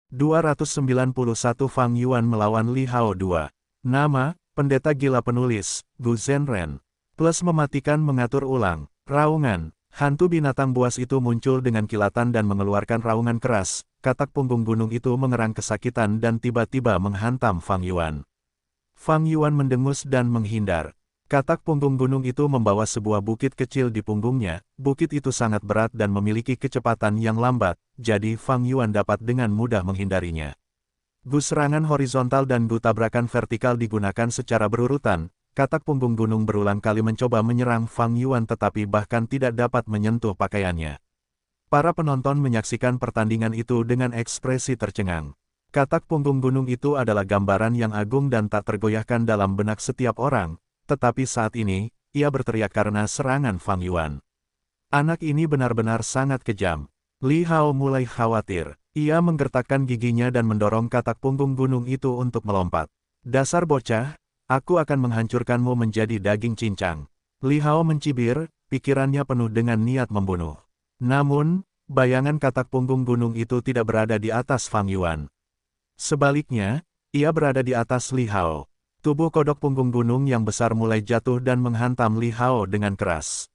291 Fang Yuan melawan Li Hao 2. Nama, Pendeta Gila Penulis, Gu Zhenren. Plus mematikan mengatur ulang, raungan. Hantu binatang buas itu muncul dengan kilatan dan mengeluarkan raungan keras. Katak punggung gunung itu mengerang kesakitan dan tiba-tiba menghantam Fang Yuan. Fang Yuan mendengus dan menghindar. Katak punggung gunung itu membawa sebuah bukit kecil di punggungnya. Bukit itu sangat berat dan memiliki kecepatan yang lambat, jadi Fang Yuan dapat dengan mudah menghindarinya. Gu serangan horizontal dan gu tabrakan vertikal digunakan secara berurutan. Katak punggung gunung berulang kali mencoba menyerang Fang Yuan tetapi bahkan tidak dapat menyentuh pakaiannya. Para penonton menyaksikan pertandingan itu dengan ekspresi tercengang. Katak punggung gunung itu adalah gambaran yang agung dan tak tergoyahkan dalam benak setiap orang. Tetapi saat ini, ia berteriak karena serangan Fang Yuan. Anak ini benar-benar sangat kejam. Li Hao mulai khawatir. Ia menggertakkan giginya dan mendorong katak punggung gunung itu untuk melompat. Dasar bocah, aku akan menghancurkanmu menjadi daging cincang. Li Hao mencibir, pikirannya penuh dengan niat membunuh. Namun, bayangan katak punggung gunung itu tidak berada di atas Fang Yuan. Sebaliknya, ia berada di atas Li Hao. Tubuh kodok punggung gunung yang besar mulai jatuh dan menghantam Li Hao dengan keras.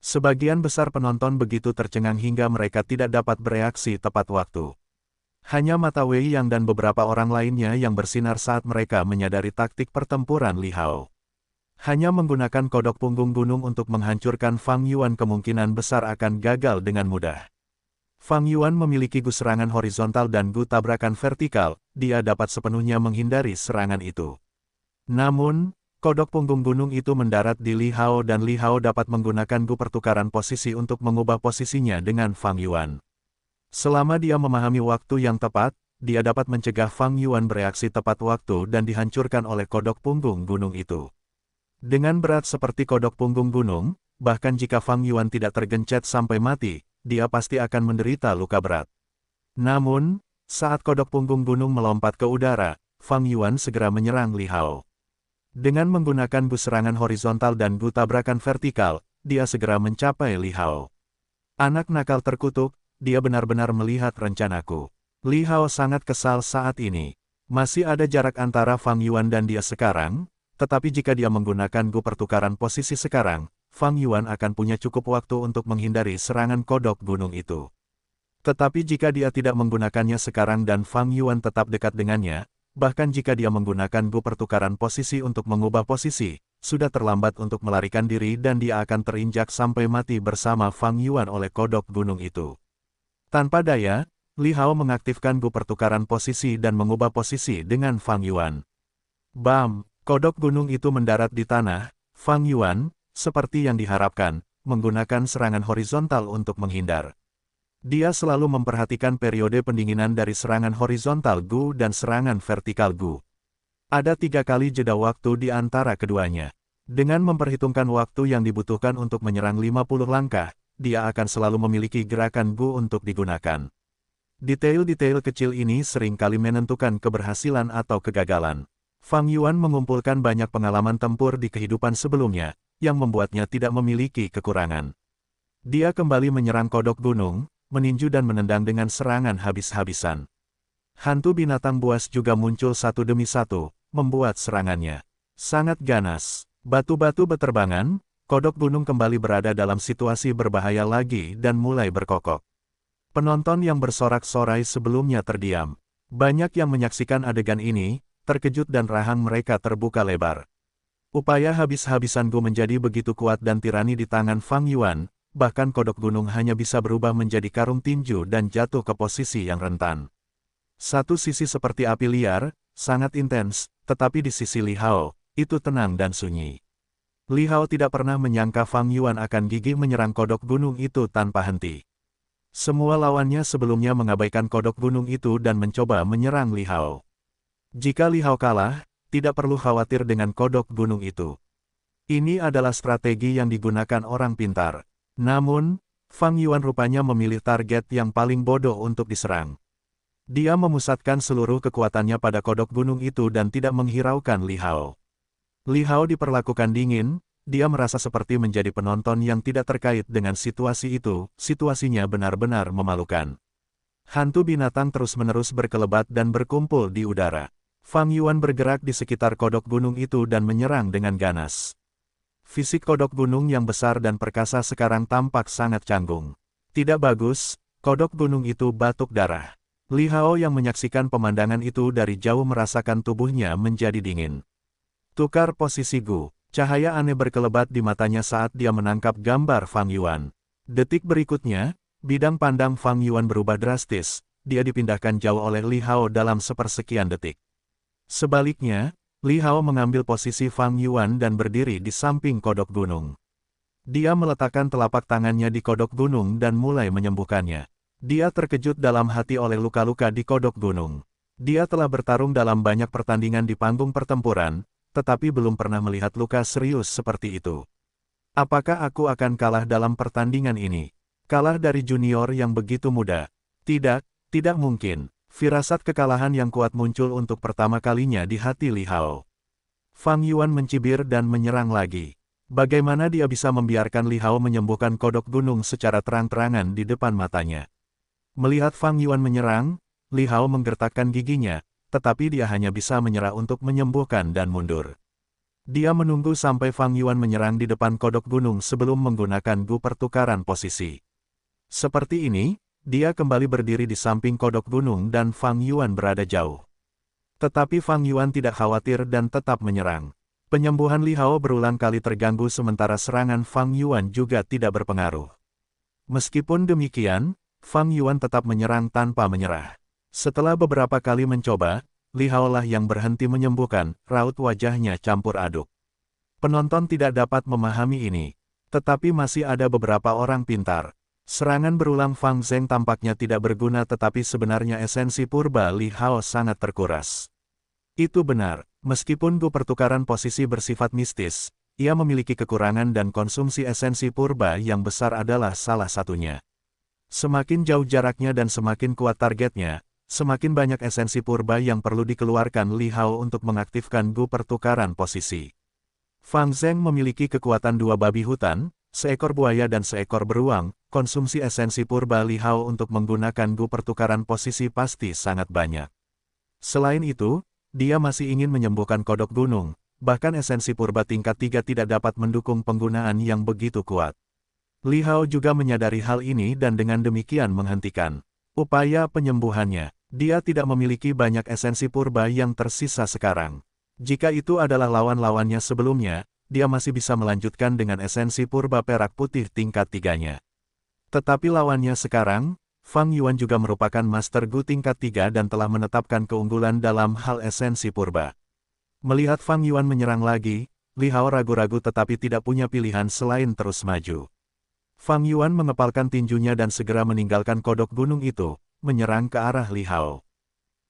Sebagian besar penonton begitu tercengang hingga mereka tidak dapat bereaksi tepat waktu. Hanya mata Wei Yang dan beberapa orang lainnya yang bersinar saat mereka menyadari taktik pertempuran Li Hao. Hanya menggunakan kodok punggung gunung untuk menghancurkan Fang Yuan kemungkinan besar akan gagal dengan mudah. Fang Yuan memiliki gu serangan horizontal dan gu tabrakan vertikal, dia dapat sepenuhnya menghindari serangan itu. Namun, kodok punggung gunung itu mendarat di Li Hao dan Li Hao dapat menggunakan gu pertukaran posisi untuk mengubah posisinya dengan Fang Yuan. Selama dia memahami waktu yang tepat, dia dapat mencegah Fang Yuan bereaksi tepat waktu dan dihancurkan oleh kodok punggung gunung itu. Dengan berat seperti kodok punggung gunung, bahkan jika Fang Yuan tidak tergencet sampai mati, dia pasti akan menderita luka berat. Namun, saat kodok punggung gunung melompat ke udara, Fang Yuan segera menyerang Li Hao. Dengan menggunakan gu serangan horizontal dan gu tabrakan vertikal, dia segera mencapai Li Hao. Anak nakal terkutuk, dia benar-benar melihat rencanaku. Li Hao sangat kesal saat ini. Masih ada jarak antara Fang Yuan dan dia sekarang, tetapi jika dia menggunakan gu pertukaran posisi sekarang, Fang Yuan akan punya cukup waktu untuk menghindari serangan kodok gunung itu. Tetapi jika dia tidak menggunakannya sekarang dan Fang Yuan tetap dekat dengannya, bahkan jika dia menggunakan gu pertukaran posisi untuk mengubah posisi, sudah terlambat untuk melarikan diri dan dia akan terinjak sampai mati bersama Fang Yuan oleh kodok gunung itu. Tanpa daya, Li Hao mengaktifkan gu pertukaran posisi dan mengubah posisi dengan Fang Yuan. Bam! Kodok gunung itu mendarat di tanah. Fang Yuan, seperti yang diharapkan, menggunakan serangan horizontal untuk menghindar. Dia selalu memperhatikan periode pendinginan dari serangan horizontal gu dan serangan vertikal gu. Ada 3 kali jeda waktu di antara keduanya. Dengan memperhitungkan waktu yang dibutuhkan untuk menyerang 50 langkah, dia akan selalu memiliki gerakan gu untuk digunakan. Detail-detail kecil ini sering kali menentukan keberhasilan atau kegagalan. Fang Yuan mengumpulkan banyak pengalaman tempur di kehidupan sebelumnya, yang membuatnya tidak memiliki kekurangan. Dia kembali menyerang kodok gunung, meninju dan menendang dengan serangan habis-habisan. Hantu binatang buas juga muncul satu demi satu, membuat serangannya sangat ganas. Batu-batu beterbangan, kodok gunung kembali berada dalam situasi berbahaya lagi dan mulai berkokok. Penonton yang bersorak-sorai sebelumnya terdiam. Banyak yang menyaksikan adegan ini, terkejut dan rahang mereka terbuka lebar. Upaya habis-habisan gu menjadi begitu kuat dan tirani di tangan Fang Yuan, bahkan kodok gunung hanya bisa berubah menjadi karung tinju dan jatuh ke posisi yang rentan. Satu sisi seperti api liar, sangat intens, tetapi di sisi Li Hao, itu tenang dan sunyi. Li Hao tidak pernah menyangka Fang Yuan akan gigih menyerang kodok gunung itu tanpa henti. Semua lawannya sebelumnya mengabaikan kodok gunung itu dan mencoba menyerang Li Hao. Jika Li Hao kalah, tidak perlu khawatir dengan kodok gunung itu. Ini adalah strategi yang digunakan orang pintar. Namun, Fang Yuan rupanya memilih target yang paling bodoh untuk diserang. Dia memusatkan seluruh kekuatannya pada kodok gunung itu dan tidak menghiraukan Li Hao. Li Hao diperlakukan dingin, dia merasa seperti menjadi penonton yang tidak terkait dengan situasi itu, situasinya benar-benar memalukan. Hantu binatang terus-menerus berkelebat dan berkumpul di udara. Fang Yuan bergerak di sekitar kodok gunung itu dan menyerang dengan ganas. Fisik kodok gunung yang besar dan perkasa sekarang tampak sangat canggung. Tidak bagus, kodok gunung itu batuk darah. Li Hao yang menyaksikan pemandangan itu dari jauh merasakan tubuhnya menjadi dingin. Tukar posisi Gu. Cahaya aneh berkelebat di matanya saat dia menangkap gambar Fang Yuan. Detik berikutnya, bidang pandang Fang Yuan berubah drastis, dia dipindahkan jauh oleh Li Hao dalam sepersekian detik. Sebaliknya, Li Hao mengambil posisi Fang Yuan dan berdiri di samping kodok gunung. Dia meletakkan telapak tangannya di kodok gunung dan mulai menyembuhkannya. Dia terkejut dalam hati oleh luka-luka di kodok gunung. Dia telah bertarung dalam banyak pertandingan di panggung pertempuran, tetapi belum pernah melihat luka serius seperti itu. Apakah aku akan kalah dalam pertandingan ini? Kalah dari junior yang begitu muda? Tidak, tidak mungkin. Firasat kekalahan yang kuat muncul untuk pertama kalinya di hati Li Hao. Fang Yuan mencibir dan menyerang lagi. Bagaimana dia bisa membiarkan Li Hao menyembuhkan kodok gunung secara terang-terangan di depan matanya? Melihat Fang Yuan menyerang, Li Hao menggertakkan giginya, tetapi dia hanya bisa menyerah untuk menyembuhkan dan mundur. Dia menunggu sampai Fang Yuan menyerang di depan kodok gunung sebelum menggunakan Gu pertukaran posisi. Seperti ini, dia kembali berdiri di samping kodok gunung dan Fang Yuan berada jauh. Tetapi Fang Yuan tidak khawatir dan tetap menyerang. Penyembuhan Li Hao berulang kali terganggu sementara serangan Fang Yuan juga tidak berpengaruh. Meskipun demikian, Fang Yuan tetap menyerang tanpa menyerah. Setelah beberapa kali mencoba, Li Hao lah yang berhenti menyembuhkan, raut wajahnya campur aduk. Penonton tidak dapat memahami ini. Tetapi masih ada beberapa orang pintar. Serangan berulang Fang Zheng tampaknya tidak berguna tetapi sebenarnya esensi purba Li Hao sangat terkuras. Itu benar, meskipun Gu pertukaran posisi bersifat mistis, ia memiliki kekurangan dan konsumsi esensi purba yang besar adalah salah satunya. Semakin jauh jaraknya dan semakin kuat targetnya, semakin banyak esensi purba yang perlu dikeluarkan Li Hao untuk mengaktifkan Gu pertukaran posisi. Fang Zheng memiliki kekuatan dua babi hutan, seekor buaya dan seekor beruang, konsumsi esensi purba Li Hao untuk menggunakan Gu pertukaran posisi pasti sangat banyak. Selain itu, dia masih ingin menyembuhkan kodok gunung, bahkan esensi purba tingkat 3 tidak dapat mendukung penggunaan yang begitu kuat. Li Hao juga menyadari hal ini dan dengan demikian menghentikan upaya penyembuhannya. Dia tidak memiliki banyak esensi purba yang tersisa sekarang. Jika itu adalah lawan-lawannya sebelumnya, dia masih bisa melanjutkan dengan esensi purba perak putih tingkat 3-nya. Tetapi lawannya sekarang, Fang Yuan juga merupakan Master Gu tingkat 3 dan telah menetapkan keunggulan dalam hal esensi purba. Melihat Fang Yuan menyerang lagi, Li Hao ragu-ragu tetapi tidak punya pilihan selain terus maju. Fang Yuan mengepalkan tinjunya dan segera meninggalkan kodok gunung itu, menyerang ke arah Li Hao.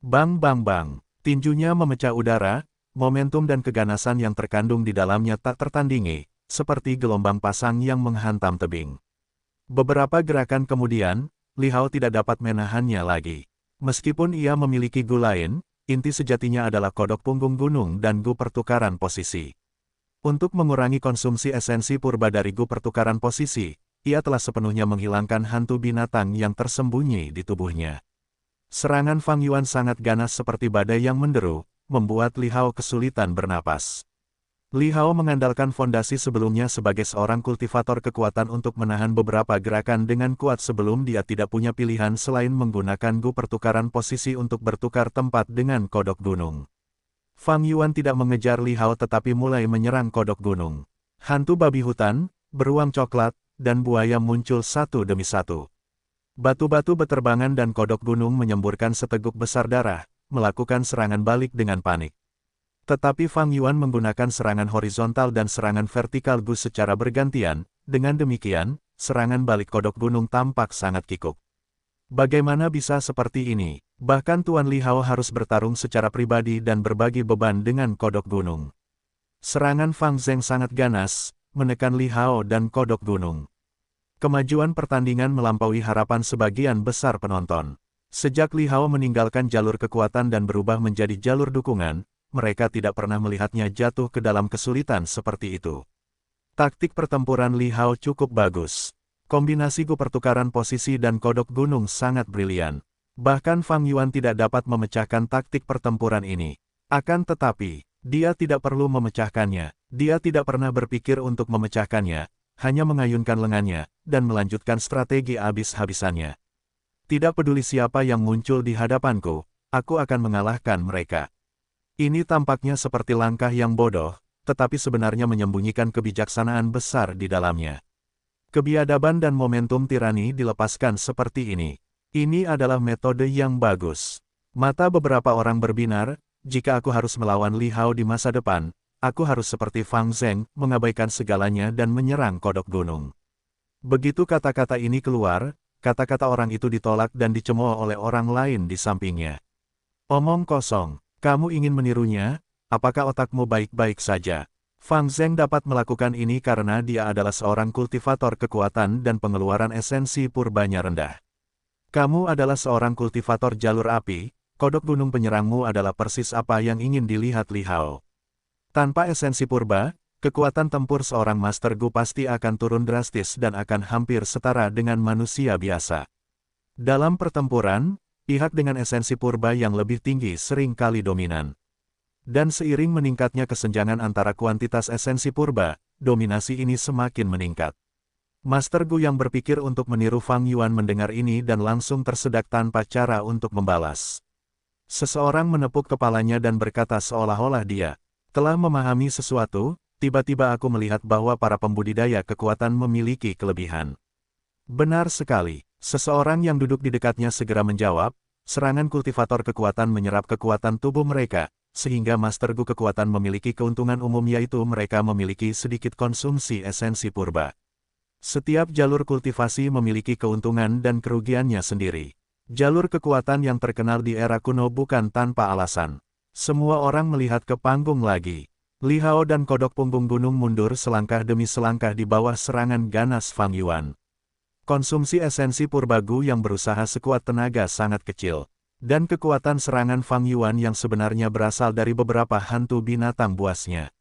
Bang bang bang, tinjunya memecah udara, momentum dan keganasan yang terkandung di dalamnya tak tertandingi, seperti gelombang pasang yang menghantam tebing. Beberapa gerakan kemudian, Li Hao tidak dapat menahannya lagi. Meskipun ia memiliki Gu lain, inti sejatinya adalah kodok punggung gunung dan Gu pertukaran posisi. Untuk mengurangi konsumsi esensi purba dari Gu pertukaran posisi, ia telah sepenuhnya menghilangkan hantu binatang yang tersembunyi di tubuhnya. Serangan Fang Yuan sangat ganas seperti badai yang menderu, membuat Li Hao kesulitan bernapas. Li Hao mengandalkan fondasi sebelumnya sebagai seorang kultivator kekuatan untuk menahan beberapa gerakan dengan kuat sebelum dia tidak punya pilihan selain menggunakan Gu pertukaran posisi untuk bertukar tempat dengan kodok gunung. Fang Yuan tidak mengejar Li Hao tetapi mulai menyerang kodok gunung. Hantu babi hutan, beruang coklat, dan buaya muncul satu demi satu. Batu-batu beterbangan dan kodok gunung menyemburkan seteguk besar darah, melakukan serangan balik dengan panik. Tetapi Fang Yuan menggunakan serangan horizontal dan serangan vertikal Gu secara bergantian, dengan demikian, serangan balik kodok gunung tampak sangat kikuk. Bagaimana bisa seperti ini? Bahkan Tuan Li Hao harus bertarung secara pribadi dan berbagi beban dengan kodok gunung. Serangan Fang Zheng sangat ganas, menekan Li Hao dan kodok gunung. Kemajuan pertandingan melampaui harapan sebagian besar penonton. Sejak Li Hao meninggalkan jalur kekuatan dan berubah menjadi jalur dukungan, mereka tidak pernah melihatnya jatuh ke dalam kesulitan seperti itu. Taktik pertempuran Li Hao cukup bagus. Kombinasi Gu pertukaran posisi dan kodok gunung sangat brilian. Bahkan Fang Yuan tidak dapat memecahkan taktik pertempuran ini. Akan tetapi, dia tidak perlu memecahkannya. Dia tidak pernah berpikir untuk memecahkannya, hanya mengayunkan lengannya, dan melanjutkan strategi habis-habisannya. Tidak peduli siapa yang muncul di hadapanku, aku akan mengalahkan mereka. Ini tampaknya seperti langkah yang bodoh, tetapi sebenarnya menyembunyikan kebijaksanaan besar di dalamnya. Kebiadaban dan momentum tirani dilepaskan seperti ini. Ini adalah metode yang bagus. Mata beberapa orang berbinar, jika aku harus melawan Li Hao di masa depan, aku harus seperti Fang Zheng, mengabaikan segalanya dan menyerang kodok gunung. Begitu kata-kata ini keluar, kata-kata orang itu ditolak dan dicemooh oleh orang lain di sampingnya. Omong kosong, kamu ingin menirunya? Apakah otakmu baik-baik saja? Fang Zheng dapat melakukan ini karena dia adalah seorang kultivator kekuatan dan pengeluaran esensi purbanya rendah. Kamu adalah seorang kultivator jalur api, kodok gunung penyerangmu adalah persis apa yang ingin dilihat Li Hao. Tanpa esensi purba, kekuatan tempur seorang Master Gu pasti akan turun drastis dan akan hampir setara dengan manusia biasa. Dalam pertempuran, pihak dengan esensi purba yang lebih tinggi sering kali dominan. Dan seiring meningkatnya kesenjangan antara kuantitas esensi purba, dominasi ini semakin meningkat. Master Gu yang berpikir untuk meniru Fang Yuan mendengar ini dan langsung tersedak tanpa cara untuk membalas. Seseorang menepuk kepalanya dan berkata seolah-olah dia telah memahami sesuatu, tiba-tiba aku melihat bahwa para pembudidaya kekuatan memiliki kelebihan. Benar sekali, seseorang yang duduk di dekatnya segera menjawab, serangan kultivator kekuatan menyerap kekuatan tubuh mereka, sehingga Master Gu kekuatan memiliki keuntungan umum yaitu mereka memiliki sedikit konsumsi esensi purba. Setiap jalur kultivasi memiliki keuntungan dan kerugiannya sendiri. Jalur kekuatan yang terkenal di era kuno bukan tanpa alasan. Semua orang melihat ke panggung lagi. Li Hao dan kodok punggung gunung mundur selangkah demi selangkah di bawah serangan ganas Fang Yuan. Konsumsi esensi purba Gu yang berusaha sekuat tenaga sangat kecil. Dan kekuatan serangan Fang Yuan yang sebenarnya berasal dari beberapa hantu binatang buasnya.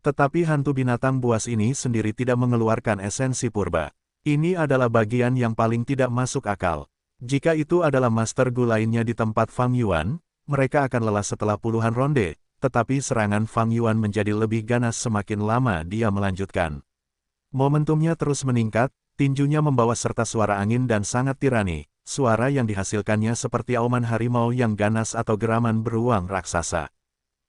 Tetapi hantu binatang buas ini sendiri tidak mengeluarkan esensi purba. Ini adalah bagian yang paling tidak masuk akal. Jika itu adalah Master Gu lainnya di tempat Fang Yuan, mereka akan lelah setelah puluhan ronde, tetapi serangan Fang Yuan menjadi lebih ganas semakin lama dia melanjutkan. Momentumnya terus meningkat, tinjunya membawa serta suara angin dan sangat tirani. Suara yang dihasilkannya seperti auman harimau yang ganas atau geraman beruang raksasa.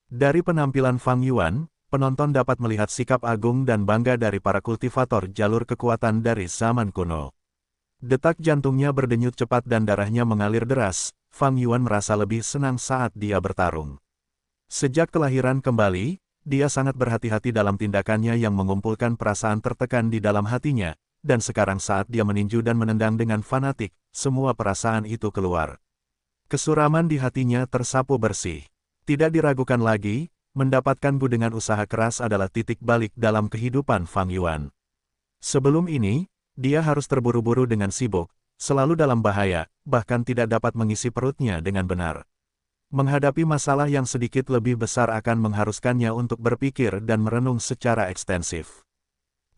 Dari penampilan Fang Yuan, penonton dapat melihat sikap agung dan bangga dari para kultivator jalur kekuatan dari zaman kuno. Detak jantungnya berdenyut cepat dan darahnya mengalir deras, Fang Yuan merasa lebih senang saat dia bertarung. Sejak kelahiran kembali, dia sangat berhati-hati dalam tindakannya yang mengumpulkan perasaan tertekan di dalam hatinya, dan sekarang saat dia meninju dan menendang dengan fanatik, semua perasaan itu keluar. Kesuraman di hatinya tersapu bersih. Tidak diragukan lagi, mendapatkan Gu dengan usaha keras adalah titik balik dalam kehidupan Fang Yuan. Sebelum ini, dia harus terburu-buru dengan sibuk, selalu dalam bahaya, bahkan tidak dapat mengisi perutnya dengan benar. Menghadapi masalah yang sedikit lebih besar akan mengharuskannya untuk berpikir dan merenung secara ekstensif.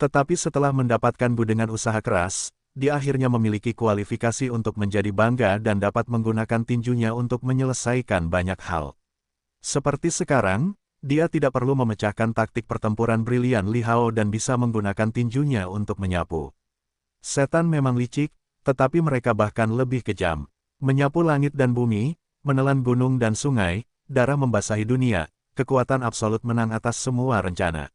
Tetapi setelah mendapatkan Gu dengan usaha keras, dia akhirnya memiliki kualifikasi untuk menjadi bangga dan dapat menggunakan tinjunya untuk menyelesaikan banyak hal. Seperti sekarang, dia tidak perlu memecahkan taktik pertempuran brilian Li Hao dan bisa menggunakan tinjunya untuk menyapu. Setan memang licik, tetapi mereka bahkan lebih kejam. Menyapu langit dan bumi, menelan gunung dan sungai, darah membasahi dunia, kekuatan absolut menang atas semua rencana.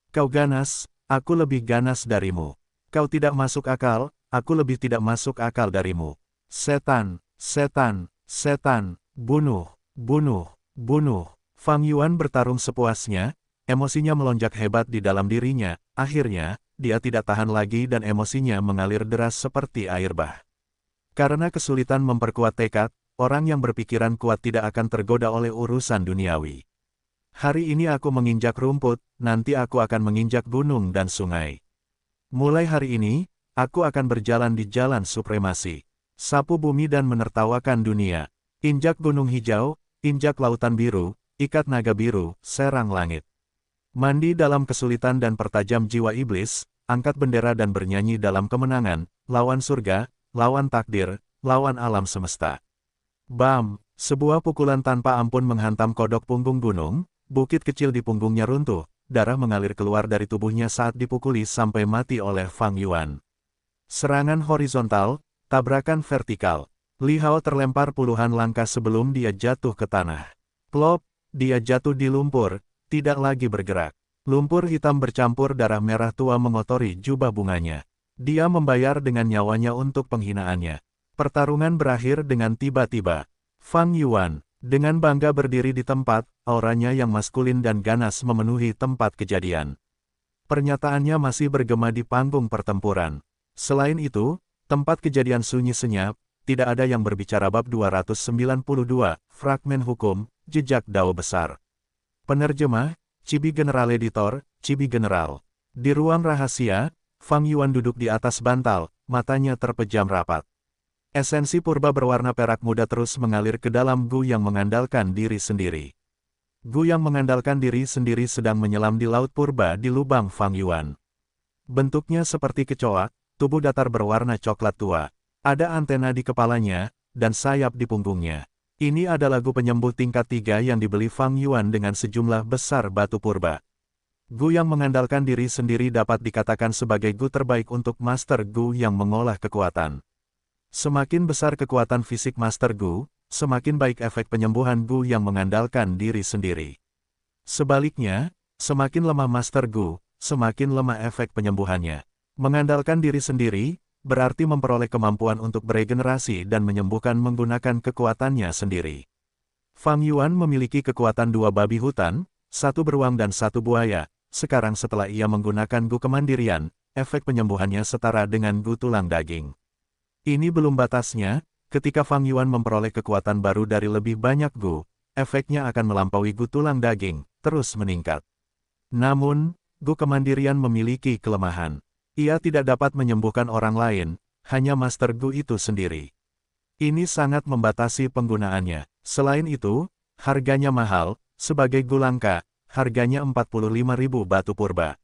Kau ganas, aku lebih ganas darimu. Kau tidak masuk akal, aku lebih tidak masuk akal darimu. Setan, setan, setan, bunuh, bunuh, bunuh. Fang Yuan bertarung sepuasnya, emosinya melonjak hebat di dalam dirinya, akhirnya, dia tidak tahan lagi dan emosinya mengalir deras seperti air bah. Karena kesulitan memperkuat tekad, orang yang berpikiran kuat tidak akan tergoda oleh urusan duniawi. Hari ini aku menginjak rumput, nanti aku akan menginjak gunung dan sungai. Mulai hari ini, aku akan berjalan di jalan supremasi. Sapu bumi dan menertawakan dunia. Injak gunung hijau, injak lautan biru, ikat naga biru, serang langit. Mandi dalam kesulitan dan pertajam jiwa iblis, angkat bendera dan bernyanyi dalam kemenangan, lawan surga, lawan takdir, lawan alam semesta. Bam! Sebuah pukulan tanpa ampun menghantam kodok punggung gunung, bukit kecil di punggungnya runtuh, darah mengalir keluar dari tubuhnya saat dipukuli sampai mati oleh Fang Yuan. Serangan horizontal, tabrakan vertikal. Li Hao terlempar puluhan langkah sebelum dia jatuh ke tanah. Plop! Dia jatuh di lumpur, tidak lagi bergerak. Lumpur hitam bercampur darah merah tua mengotori jubah bunganya. Dia membayar dengan nyawanya untuk penghinaannya. Pertarungan berakhir dengan tiba-tiba. Fang Yuan, dengan bangga berdiri di tempat, auranya yang maskulin dan ganas memenuhi tempat kejadian. Pernyataannya masih bergema di panggung pertempuran. Selain itu, tempat kejadian sunyi senyap, tidak ada yang berbicara. Bab 292, Fragmen Hukum, Jejak Dao Besar. Penerjemah, Cibi General Editor, Cibi General. Di ruang rahasia, Fang Yuan duduk di atas bantal, matanya terpejam rapat. Esensi purba berwarna perak muda terus mengalir ke dalam Gu yang mengandalkan diri sendiri. Gu yang mengandalkan diri sendiri sedang menyelam di laut purba di lubang Fang Yuan. Bentuknya seperti kecoa, tubuh datar berwarna coklat tua. Ada antena di kepalanya, dan sayap di punggungnya. Ini adalah Gu penyembuh tingkat 3 yang dibeli Fang Yuan dengan sejumlah besar batu purba. Gu yang mengandalkan diri sendiri dapat dikatakan sebagai Gu terbaik untuk Master Gu yang mengolah kekuatan. Semakin besar kekuatan fisik Master Gu, semakin baik efek penyembuhan Gu yang mengandalkan diri sendiri. Sebaliknya, semakin lemah Master Gu, semakin lemah efek penyembuhannya. Mengandalkan diri sendiri, berarti memperoleh kemampuan untuk beregenerasi dan menyembuhkan menggunakan kekuatannya sendiri. Fang Yuan memiliki kekuatan 2 babi hutan, 1 beruang dan 1 buaya. Sekarang setelah ia menggunakan Gu kemandirian, efek penyembuhannya setara dengan Gu tulang daging. Ini belum batasnya, ketika Fang Yuan memperoleh kekuatan baru dari lebih banyak Gu, efeknya akan melampaui Gu tulang daging, terus meningkat. Namun, Gu kemandirian memiliki kelemahan. Ia tidak dapat menyembuhkan orang lain, hanya Master Gu itu sendiri. Ini sangat membatasi penggunaannya. Selain itu, harganya mahal, sebagai Gu langka, harganya 45.000 batu purba.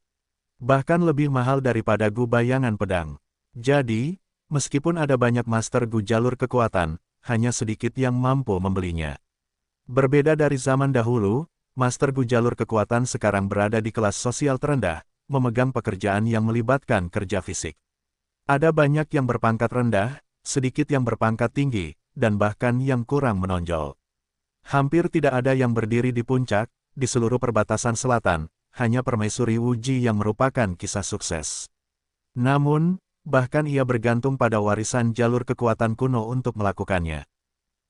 Bahkan lebih mahal daripada Gu bayangan pedang. Jadi, meskipun ada banyak Master Gu jalur kekuatan, hanya sedikit yang mampu membelinya. Berbeda dari zaman dahulu, Master Gu jalur kekuatan sekarang berada di kelas sosial terendah, memegang pekerjaan yang melibatkan kerja fisik. Ada banyak yang berpangkat rendah, sedikit yang berpangkat tinggi, dan bahkan yang kurang menonjol. Hampir tidak ada yang berdiri di puncak, di seluruh perbatasan selatan, hanya Permaisuri Wuji yang merupakan kisah sukses. Namun, bahkan ia bergantung pada warisan jalur kekuatan kuno untuk melakukannya.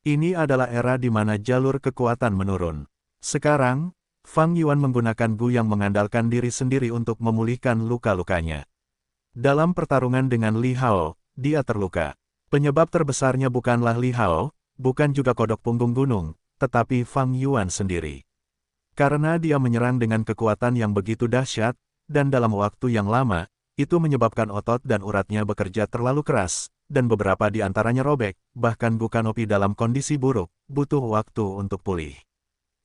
Ini adalah era di mana jalur kekuatan menurun. Sekarang, Fang Yuan menggunakan Gu yang mengandalkan diri sendiri untuk memulihkan luka-lukanya. Dalam pertarungan dengan Li Hao, dia terluka. Penyebab terbesarnya bukanlah Li Hao, bukan juga kodok punggung gunung, tetapi Fang Yuan sendiri. Karena dia menyerang dengan kekuatan yang begitu dahsyat, dan dalam waktu yang lama, itu menyebabkan otot dan uratnya bekerja terlalu keras, dan beberapa di antaranya robek, bahkan Gu kanopi dalam kondisi buruk, butuh waktu untuk pulih.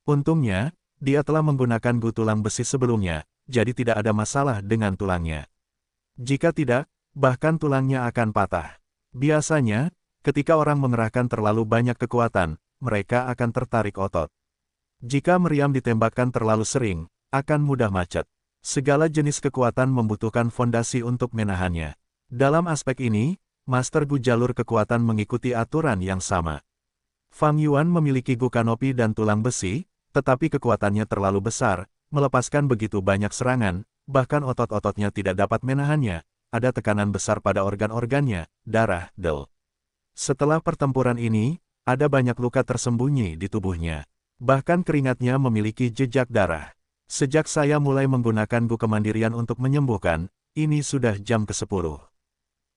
Untungnya, dia telah menggunakan Gu tulang besi sebelumnya, jadi tidak ada masalah dengan tulangnya. Jika tidak, bahkan tulangnya akan patah. Biasanya, ketika orang mengerahkan terlalu banyak kekuatan, mereka akan tertarik otot. Jika meriam ditembakkan terlalu sering, akan mudah macet. Segala jenis kekuatan membutuhkan fondasi untuk menahannya. Dalam aspek ini, Master Gu jalur kekuatan mengikuti aturan yang sama. Fang Yuan memiliki Gu kanopi dan tulang besi, tetapi kekuatannya terlalu besar, melepaskan begitu banyak serangan, bahkan otot-ototnya tidak dapat menahannya, ada tekanan besar pada organ-organnya, darah, del. Setelah pertempuran ini, ada banyak luka tersembunyi di tubuhnya. Bahkan keringatnya memiliki jejak darah. Sejak saya mulai menggunakan Gu kemandirian untuk menyembuhkan, ini sudah jam ke-10.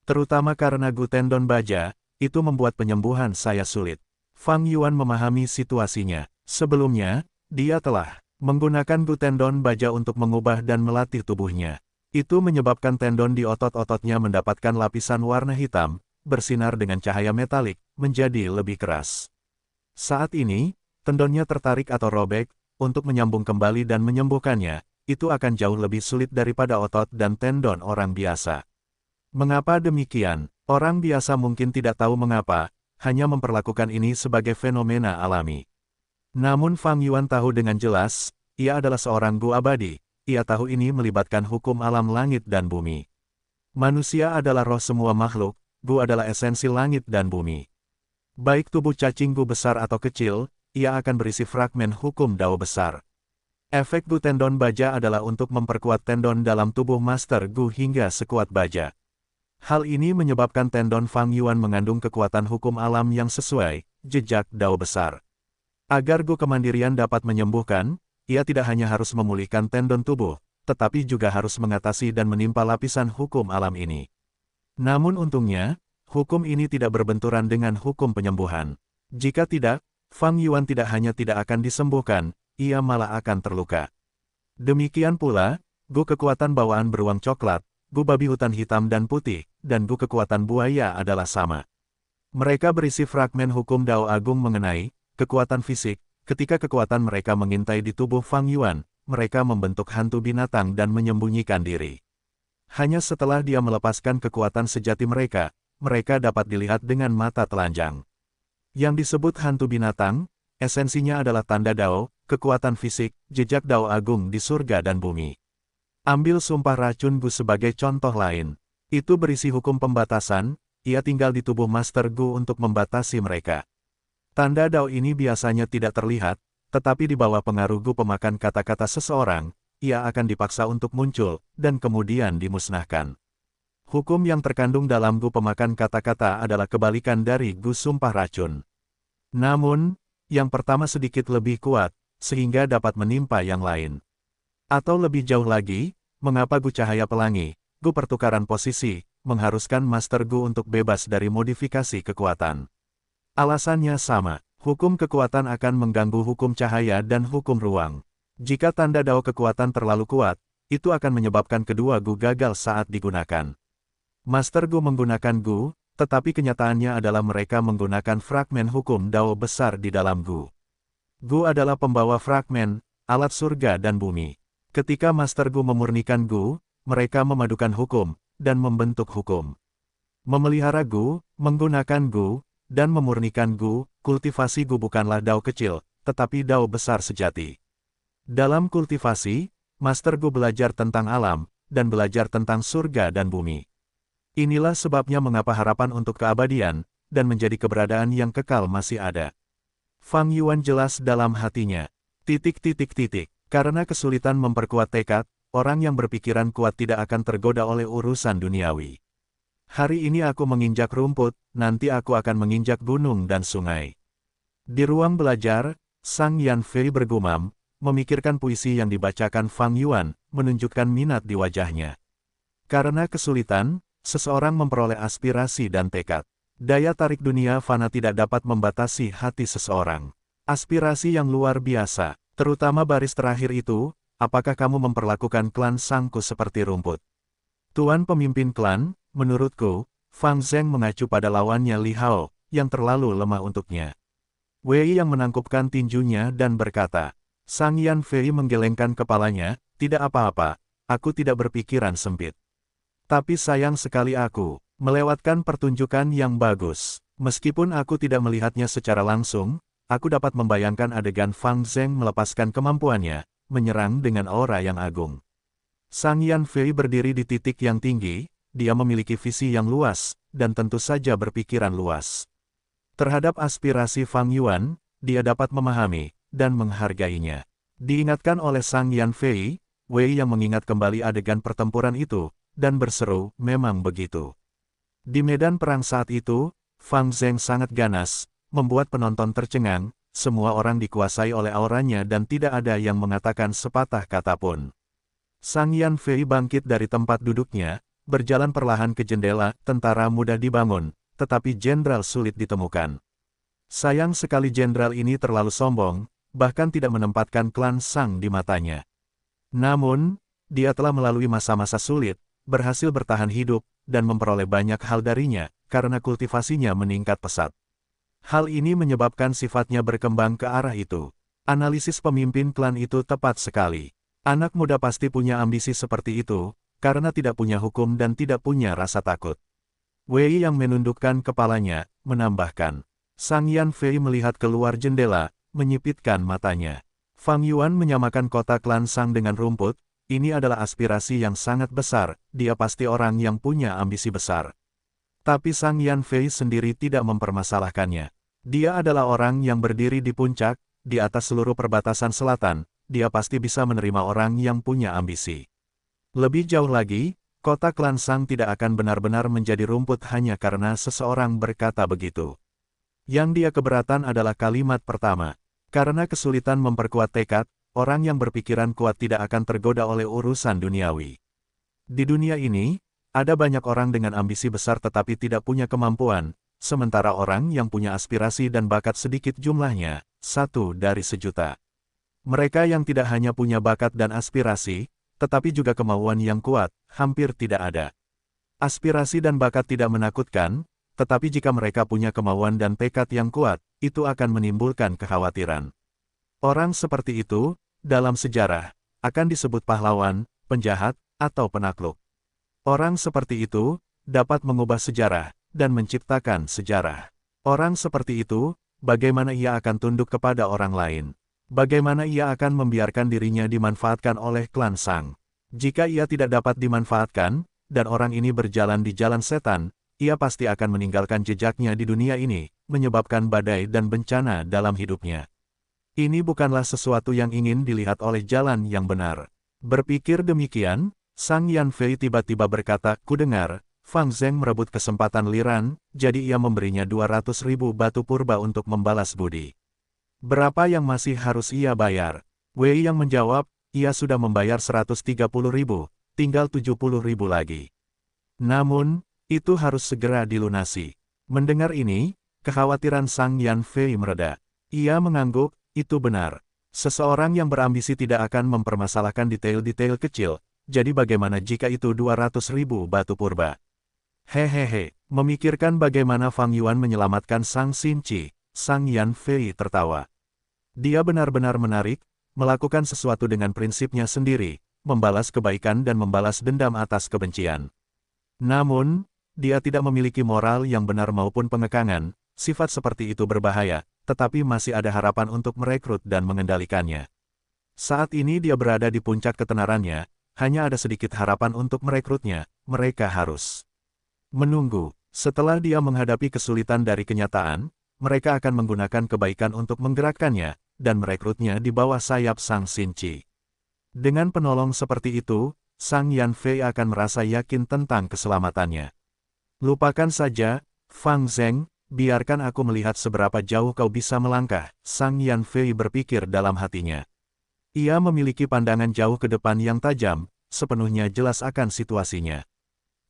Terutama karena Gu tendon baja, itu membuat penyembuhan saya sulit. Fang Yuan memahami situasinya. Sebelumnya, dia telah menggunakan Gu tendon baja untuk mengubah dan melatih tubuhnya. Itu menyebabkan tendon di otot-ototnya mendapatkan lapisan warna hitam, bersinar dengan cahaya metalik, menjadi lebih keras. Saat ini, tendonnya tertarik atau robek, untuk menyambung kembali dan menyembuhkannya, itu akan jauh lebih sulit daripada otot dan tendon orang biasa. Mengapa demikian? Orang biasa mungkin tidak tahu mengapa, hanya memperlakukan ini sebagai fenomena alami. Namun Fang Yuan tahu dengan jelas, ia adalah seorang Gu abadi, ia tahu ini melibatkan hukum alam langit dan bumi. Manusia adalah roh semua makhluk, Gu adalah esensi langit dan bumi. Baik tubuh cacing Gu besar atau kecil, ia akan berisi fragmen hukum Dao besar. Efek Gu tendon baja adalah untuk memperkuat tendon dalam tubuh Master Gu hingga sekuat baja. Hal ini menyebabkan tendon Fang Yuan mengandung kekuatan hukum alam yang sesuai, jejak Dao besar. Agar Gu kemandirian dapat menyembuhkan, ia tidak hanya harus memulihkan tendon tubuh, tetapi juga harus mengatasi dan menimpa lapisan hukum alam ini. Namun untungnya, hukum ini tidak berbenturan dengan hukum penyembuhan. Jika tidak, Fang Yuan tidak hanya tidak akan disembuhkan, ia malah akan terluka. Demikian pula, Gu kekuatan bawaan beruang coklat, Gu babi hutan hitam dan putih, dan Gu kekuatan buaya adalah sama. Mereka berisi fragmen hukum Dao Agung mengenai kekuatan fisik. Ketika kekuatan mereka mengintai di tubuh Fang Yuan, mereka membentuk hantu binatang dan menyembunyikan diri. Hanya setelah dia melepaskan kekuatan sejati mereka, mereka dapat dilihat dengan mata telanjang. Yang disebut hantu binatang, esensinya adalah tanda Dao, kekuatan fisik, jejak Dao Agung di surga dan bumi. Ambil sumpah racun Gu sebagai contoh lain. Itu berisi hukum pembatasan, ia tinggal di tubuh Master Gu untuk membatasi mereka. Tanda Dao ini biasanya tidak terlihat, tetapi di bawah pengaruh Gu pemakan kata-kata seseorang, ia akan dipaksa untuk muncul, dan kemudian dimusnahkan. Hukum yang terkandung dalam Gu pemakan kata-kata adalah kebalikan dari Gu sumpah racun. Namun, yang pertama sedikit lebih kuat, sehingga dapat menimpa yang lain. Atau lebih jauh lagi, mengapa Gu cahaya pelangi, Gu pertukaran posisi, mengharuskan Master Gu untuk bebas dari modifikasi kekuatan. Alasannya sama, hukum kekuatan akan mengganggu hukum cahaya dan hukum ruang. Jika tanda Dao kekuatan terlalu kuat, itu akan menyebabkan kedua Gu gagal saat digunakan. Master Gu menggunakan Gu, tetapi kenyataannya adalah mereka menggunakan fragmen hukum Dao besar di dalam Gu. Gu adalah pembawa fragmen, alat surga dan bumi. Ketika Master Gu memurnikan Gu, mereka memadukan hukum, dan membentuk hukum. Memelihara Gu, menggunakan Gu, dan memurnikan Gu, kultivasi Gu bukanlah Dao kecil, tetapi Dao besar sejati. Dalam kultivasi, Master Gu belajar tentang alam, dan belajar tentang surga dan bumi. Inilah sebabnya mengapa harapan untuk keabadian, dan menjadi keberadaan yang kekal masih ada. Fang Yuan jelas dalam hatinya. Karena kesulitan memperkuat tekad, orang yang berpikiran kuat tidak akan tergoda oleh urusan duniawi. Hari ini aku menginjak rumput, nanti aku akan menginjak gunung dan sungai. Di ruang belajar, Sang Yan Fei bergumam, memikirkan puisi yang dibacakan Fang Yuan, menunjukkan minat di wajahnya. Karena kesulitan, seseorang memperoleh aspirasi dan tekad. Daya tarik dunia fana tidak dapat membatasi hati seseorang. Aspirasi yang luar biasa, terutama baris terakhir itu, apakah kamu memperlakukan klan Sangku seperti rumput? Tuan pemimpin klan, menurutku, Fang Zheng mengacu pada lawannya Li Hao, yang terlalu lemah untuknya. Wei yang menangkupkan tinjunya dan berkata, Sang Yan Fei menggelengkan kepalanya, tidak apa-apa, aku tidak berpikiran sempit. Tapi sayang sekali aku melewatkan pertunjukan yang bagus. Meskipun aku tidak melihatnya secara langsung, aku dapat membayangkan adegan Fang Zheng melepaskan kemampuannya, menyerang dengan aura yang agung. Sang Yan Fei berdiri di titik yang tinggi, dia memiliki visi yang luas, dan tentu saja berpikiran luas. Terhadap aspirasi Fang Yuan, dia dapat memahami, dan menghargainya. Diingatkan oleh Sang Yan Fei, Wei yang mengingat kembali adegan pertempuran itu, dan berseru, memang begitu. Di medan perang saat itu, Fang Zheng sangat ganas, membuat penonton tercengang, semua orang dikuasai oleh auranya dan tidak ada yang mengatakan sepatah kata pun. Sang Yan Fei bangkit dari tempat duduknya, berjalan perlahan ke jendela, tentara mudah dibangun, tetapi jenderal sulit ditemukan. Sayang sekali jenderal ini terlalu sombong, bahkan tidak menempatkan klan Sang di matanya. Namun, dia telah melalui masa-masa sulit, berhasil bertahan hidup, dan memperoleh banyak hal darinya, karena kultivasinya meningkat pesat. Hal ini menyebabkan sifatnya berkembang ke arah itu. Analisis pemimpin klan itu tepat sekali. Anak muda pasti punya ambisi seperti itu, karena tidak punya hukum dan tidak punya rasa takut. Wei yang menundukkan kepalanya, menambahkan, Sang Yan Fei melihat keluar jendela, menyipitkan matanya. Fang Yuan menyamakan kota klan Sang dengan rumput, ini adalah aspirasi yang sangat besar, dia pasti orang yang punya ambisi besar. Tapi Sang Yan Fei sendiri tidak mempermasalahkannya. Dia adalah orang yang berdiri di puncak, di atas seluruh perbatasan selatan, dia pasti bisa menerima orang yang punya ambisi. Lebih jauh lagi, kota klan Sang tidak akan benar-benar menjadi rumput hanya karena seseorang berkata begitu. Yang dia keberatan adalah kalimat pertama. Karena kesulitan memperkuat tekad, orang yang berpikiran kuat tidak akan tergoda oleh urusan duniawi. Di dunia ini, ada banyak orang dengan ambisi besar tetapi tidak punya kemampuan, sementara orang yang punya aspirasi dan bakat sedikit jumlahnya, 1 dari 1.000.000. Mereka yang tidak hanya punya bakat dan aspirasi, tetapi juga kemauan yang kuat, hampir tidak ada. Aspirasi dan bakat tidak menakutkan, tetapi jika mereka punya kemauan dan tekad yang kuat, itu akan menimbulkan kekhawatiran. Orang seperti itu, dalam sejarah, akan disebut pahlawan, penjahat, atau penakluk. Orang seperti itu, dapat mengubah sejarah, dan menciptakan sejarah. Orang seperti itu, bagaimana ia akan tunduk kepada orang lain? Bagaimana ia akan membiarkan dirinya dimanfaatkan oleh klan Sang? Jika ia tidak dapat dimanfaatkan, dan orang ini berjalan di jalan setan, ia pasti akan meninggalkan jejaknya di dunia ini, menyebabkan badai dan bencana dalam hidupnya. Ini bukanlah sesuatu yang ingin dilihat oleh jalan yang benar. Berpikir demikian, Sang Yan Fei tiba-tiba berkata, "Kudengar, Fang Zheng merebut kesempatan Liran, jadi ia memberinya 200.000 batu purba untuk membalas budi. Berapa yang masih harus ia bayar?" Wei yang menjawab, "Ia sudah membayar 130.000, tinggal 70.000 lagi. Namun, itu harus segera dilunasi." Mendengar ini, kekhawatiran Sang Yan Fei mereda. Ia mengangguk, itu benar. Seseorang yang berambisi tidak akan mempermasalahkan detail-detail kecil, jadi bagaimana jika itu 200.000 batu purba? Hehehe, memikirkan bagaimana Fang Yuan menyelamatkan Sang Xinqi, Sang Yan Fei tertawa. Dia benar-benar menarik, melakukan sesuatu dengan prinsipnya sendiri, membalas kebaikan dan membalas dendam atas kebencian. Namun, dia tidak memiliki moral yang benar maupun pengekangan, sifat seperti itu berbahaya, tetapi masih ada harapan untuk merekrut dan mengendalikannya. Saat ini dia berada di puncak ketenarannya, hanya ada sedikit harapan untuk merekrutnya, mereka harus menunggu. Setelah dia menghadapi kesulitan dari kenyataan, mereka akan menggunakan kebaikan untuk menggerakkannya, dan merekrutnya di bawah sayap Sang Xinqi. Dengan penolong seperti itu, Sang Yan Fei akan merasa yakin tentang keselamatannya. Lupakan saja, Fang Zheng, biarkan aku melihat seberapa jauh kau bisa melangkah, Sang Yan Fei berpikir dalam hatinya. Ia memiliki pandangan jauh ke depan yang tajam, sepenuhnya jelas akan situasinya.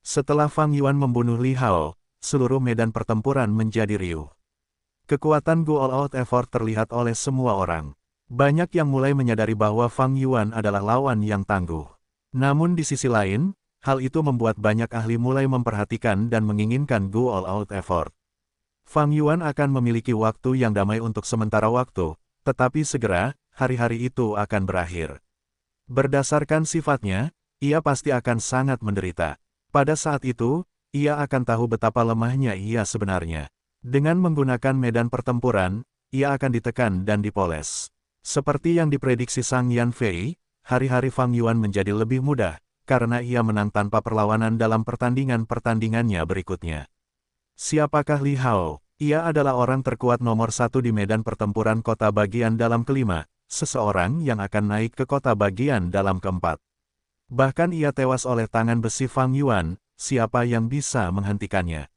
Setelah Fang Yuan membunuh Li Hao, seluruh medan pertempuran menjadi riuh. Kekuatan Go All Out Effort terlihat oleh semua orang. Banyak yang mulai menyadari bahwa Fang Yuan adalah lawan yang tangguh. Namun di sisi lain, hal itu membuat banyak ahli mulai memperhatikan dan menginginkan Go All Out Effort. Fang Yuan akan memiliki waktu yang damai untuk sementara waktu, tetapi segera, hari-hari itu akan berakhir. Berdasarkan sifatnya, ia pasti akan sangat menderita. Pada saat itu, ia akan tahu betapa lemahnya ia sebenarnya. Dengan menggunakan medan pertempuran, ia akan ditekan dan dipoles. Seperti yang diprediksi Sang Yan Fei, hari-hari Fang Yuan menjadi lebih mudah, karena ia menang tanpa perlawanan dalam pertandingan-pertandingannya berikutnya. Siapakah Li Hao? Ia adalah orang terkuat nomor 1 di medan pertempuran kota bagian dalam kelima, seseorang yang akan naik ke kota bagian dalam keempat. Bahkan ia tewas oleh tangan besi Fang Yuan, siapa yang bisa menghentikannya?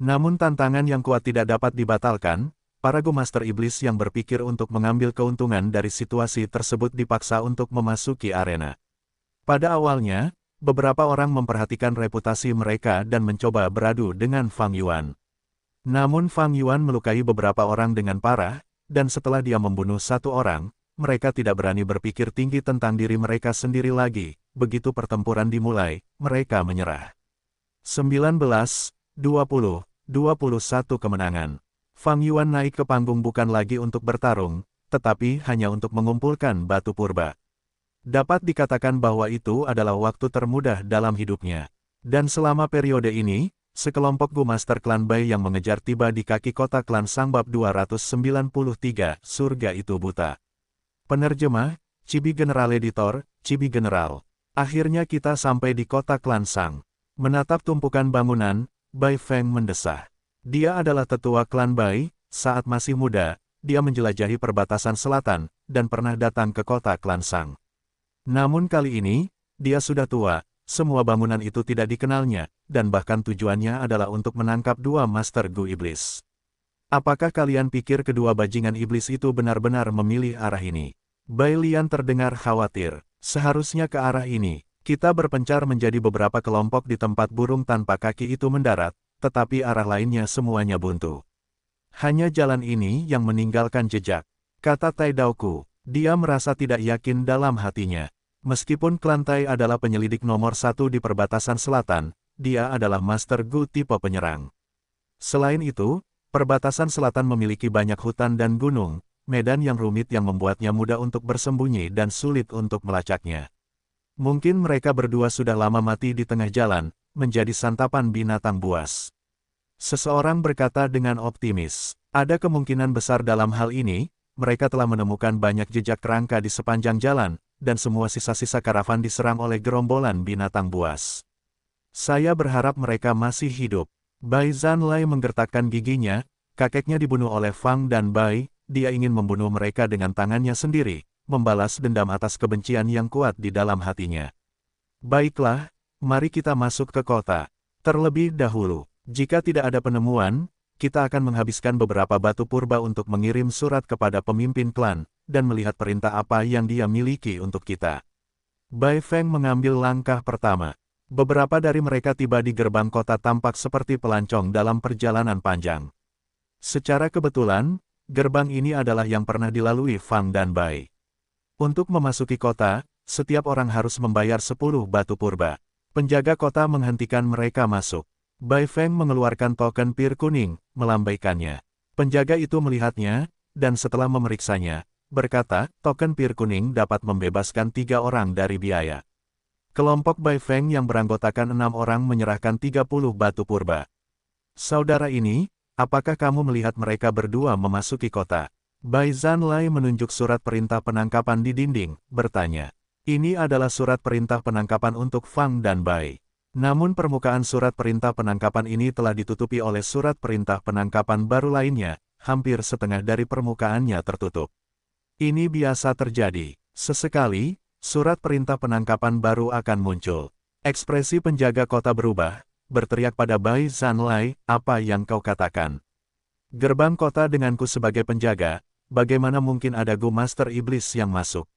Namun tantangan yang kuat tidak dapat dibatalkan, para Go Master Iblis yang berpikir untuk mengambil keuntungan dari situasi tersebut dipaksa untuk memasuki arena. Pada awalnya, beberapa orang memperhatikan reputasi mereka dan mencoba beradu dengan Fang Yuan. Namun Fang Yuan melukai beberapa orang dengan parah, dan setelah dia membunuh satu orang, mereka tidak berani berpikir tinggi tentang diri mereka sendiri lagi. Begitu pertempuran dimulai, mereka menyerah. 19-20, 21 kemenangan. Fang Yuan naik ke panggung bukan lagi untuk bertarung, tetapi hanya untuk mengumpulkan batu purba. Dapat dikatakan bahwa itu adalah waktu termudah dalam hidupnya. Dan selama periode ini, sekelompok Gu Master Klan Bai yang mengejar tiba di kaki kota klan Sang bab 293, surga itu buta. Penerjemah, Chibi General Editor, Chibi General. Akhirnya kita sampai di kota klan Sang. Menatap tumpukan bangunan, Bai Feng mendesah. Dia adalah tetua klan Bai, saat masih muda, dia menjelajahi perbatasan selatan, dan pernah datang ke kota klan Sang. Namun kali ini, dia sudah tua, semua bangunan itu tidak dikenalnya, dan bahkan tujuannya adalah untuk menangkap dua Master Gu Iblis. Apakah kalian pikir kedua bajingan iblis itu benar-benar memilih arah ini? Bai Lian terdengar khawatir. Seharusnya ke arah ini. Kita berpencar menjadi beberapa kelompok di tempat burung tanpa kaki itu mendarat, tetapi arah lainnya semuanya buntu. Hanya jalan ini yang meninggalkan jejak, kata Tai Daoku. Dia merasa tidak yakin dalam hatinya. Meskipun klan Tai adalah penyelidik nomor 1 di perbatasan selatan, dia adalah Master Gu tipe penyerang. Selain itu, perbatasan selatan memiliki banyak hutan dan gunung, medan yang rumit yang membuatnya mudah untuk bersembunyi dan sulit untuk melacaknya. Mungkin mereka berdua sudah lama mati di tengah jalan, menjadi santapan binatang buas. Seseorang berkata dengan optimis, ada kemungkinan besar dalam hal ini, mereka telah menemukan banyak jejak kerangka di sepanjang jalan, dan semua sisa-sisa karavan diserang oleh gerombolan binatang buas. Saya berharap mereka masih hidup. Bai Zanlai menggertakkan giginya, kakeknya dibunuh oleh Fang dan Bai, dia ingin membunuh mereka dengan tangannya sendiri, membalas dendam atas kebencian yang kuat di dalam hatinya. Baiklah, mari kita masuk ke kota. Terlebih dahulu, jika tidak ada penemuan, kita akan menghabiskan beberapa batu purba untuk mengirim surat kepada pemimpin klan, dan melihat perintah apa yang dia miliki untuk kita. Bai Feng mengambil langkah pertama. Beberapa dari mereka tiba di gerbang kota tampak seperti pelancong dalam perjalanan panjang. Secara kebetulan, gerbang ini adalah yang pernah dilalui Fang dan Bai. Untuk memasuki kota, setiap orang harus membayar 10 batu purba. Penjaga kota menghentikan mereka masuk. Bai Feng mengeluarkan token pir kuning, melambaikannya. Penjaga itu melihatnya, dan setelah memeriksanya, berkata, token pir kuning dapat membebaskan 3 orang dari biaya. Kelompok Bai Feng yang beranggotakan 6 orang menyerahkan 30 batu purba. Saudara ini, apakah kamu melihat mereka berdua memasuki kota? Bai Zanlai menunjuk surat perintah penangkapan di dinding, bertanya. Ini adalah surat perintah penangkapan untuk Fang dan Bai. Namun permukaan surat perintah penangkapan ini telah ditutupi oleh surat perintah penangkapan baru lainnya, hampir setengah dari permukaannya tertutup. Ini biasa terjadi. Sesekali, surat perintah penangkapan baru akan muncul. Ekspresi penjaga kota berubah, berteriak pada Bai Zanlai, apa yang kau katakan? Gerbang kota denganku sebagai penjaga, bagaimana mungkin ada Gu Master Iblis yang masuk?